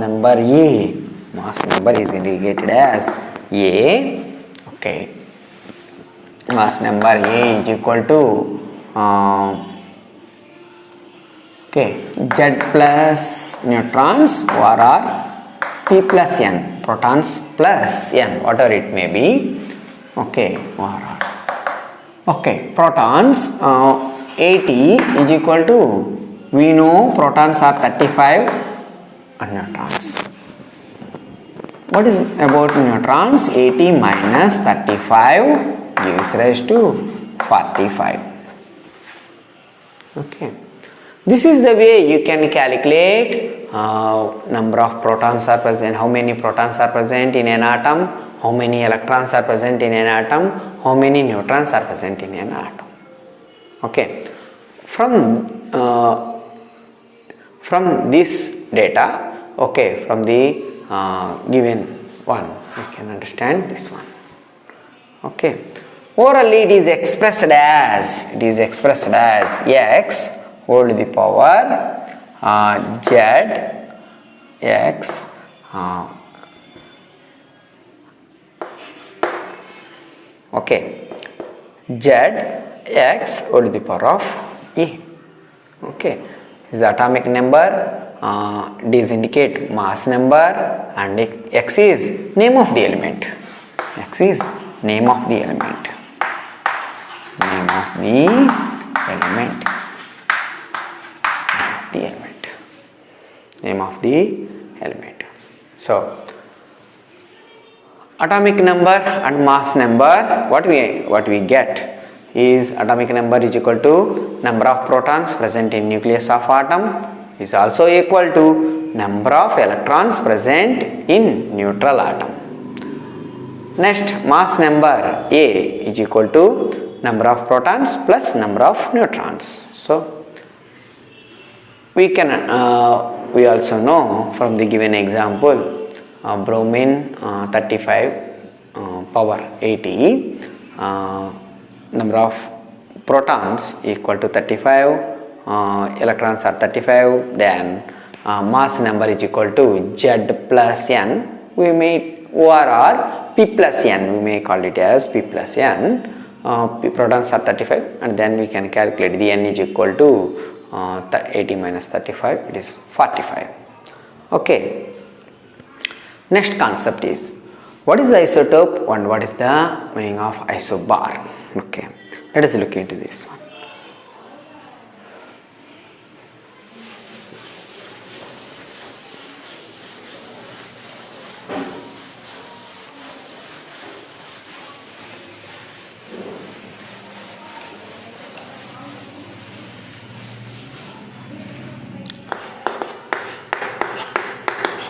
number is indicated as A. Okay, mass number A is equal to Z plus neutrons or P plus N, protons plus N, whatever it may be. Okay, okay, protons 80 is equal to, we know protons are 35 and neutrons. What is about neutrons? 80 minus 35 gives rise to 45. Okay. This is the way you can calculate number of protons are present, how many protons are present in an atom, how many electrons are present in an atom, how many neutrons are present in an atom. Okay. From this data, okay, from the given one, you can understand this one. Okay. Orally it is expressed as x whole to the power z x okay, z x whole to the power of a. Okay, is the atomic number. These indicate mass number, and x is name of the element. X is name of the element. Name of the element. Name of the element. So atomic number and mass number, what we get is atomic number is equal to number of protons present in nucleus of atom is also equal to number of electrons present in neutral atom. Next, mass number A is equal to number of protons plus number of neutrons. So we can we also know from the given example, bromine 35 power 80, number of protons equal to 35, electrons are 35, then mass number is equal to Z plus N, we may or P plus N, we may call it as P plus N. Protons are 35, and then we can calculate the N is equal to 80 minus 35, it is 45. Okay. Next concept is, what is the isotope and what is the meaning of isobar? Okay. Let us look into this one.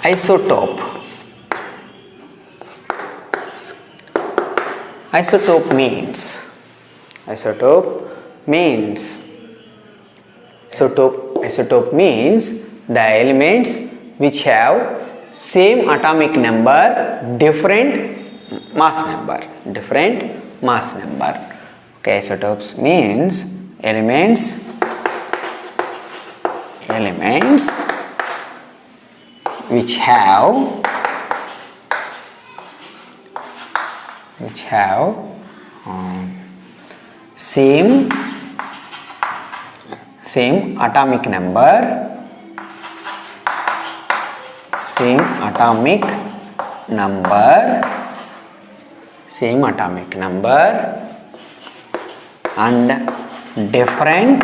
Isotope. Isotope means the elements which have same atomic number, different mass number. Okay, isotopes means elements which have same atomic number, and different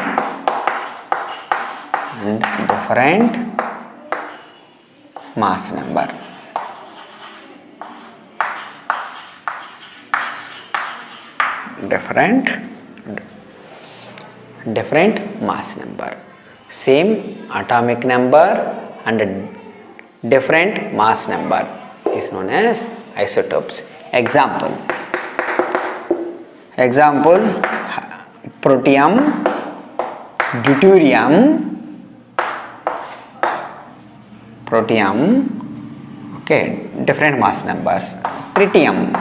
mass number. Different mass number, same atomic number and different mass number is known as isotopes. Example, protium, deuterium, okay, different mass numbers. tritium.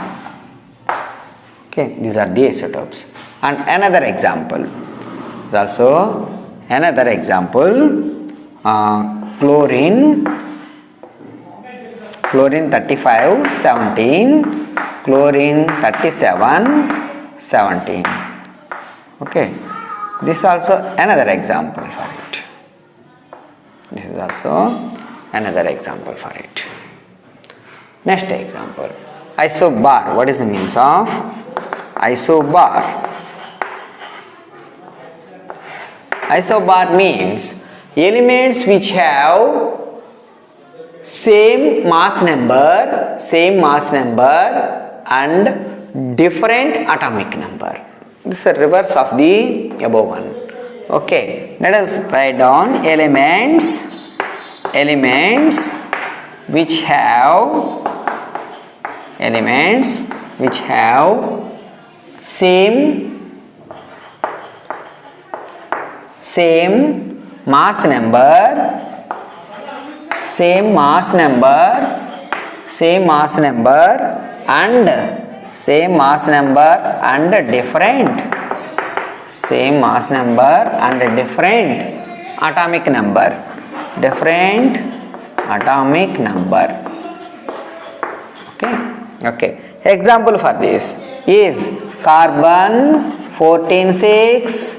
Okay, these are the isotopes. And another example, also another example, chlorine 35 17, chlorine 37 17. Okay, this is also another example for it. This is also another example for it. Next example, isobar. What is the means of isobar? Isobar means elements which have same mass number and different atomic number. This is the reverse of the above one. Okay, let us write down elements which have same mass number and different atomic number. Okay. Example for this is carbon 14 6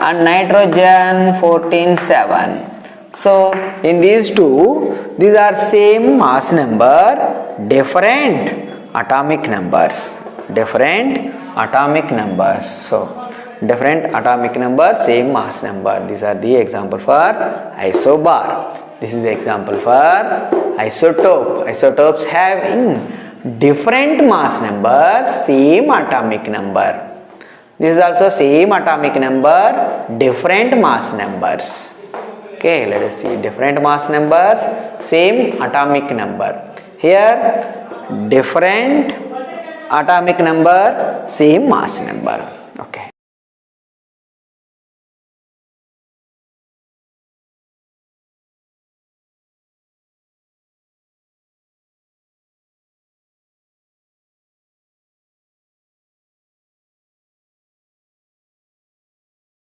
and nitrogen 14 7. So in these two, these are same mass number, different atomic numbers. So different atomic number, same mass number. These are the example for isobar. This is the example for isotope. Isotopes having different mass numbers, same atomic number. This is also same atomic number, different mass numbers. Okay, let us see different mass numbers, same atomic number. Here different atomic number, same mass number. Okay.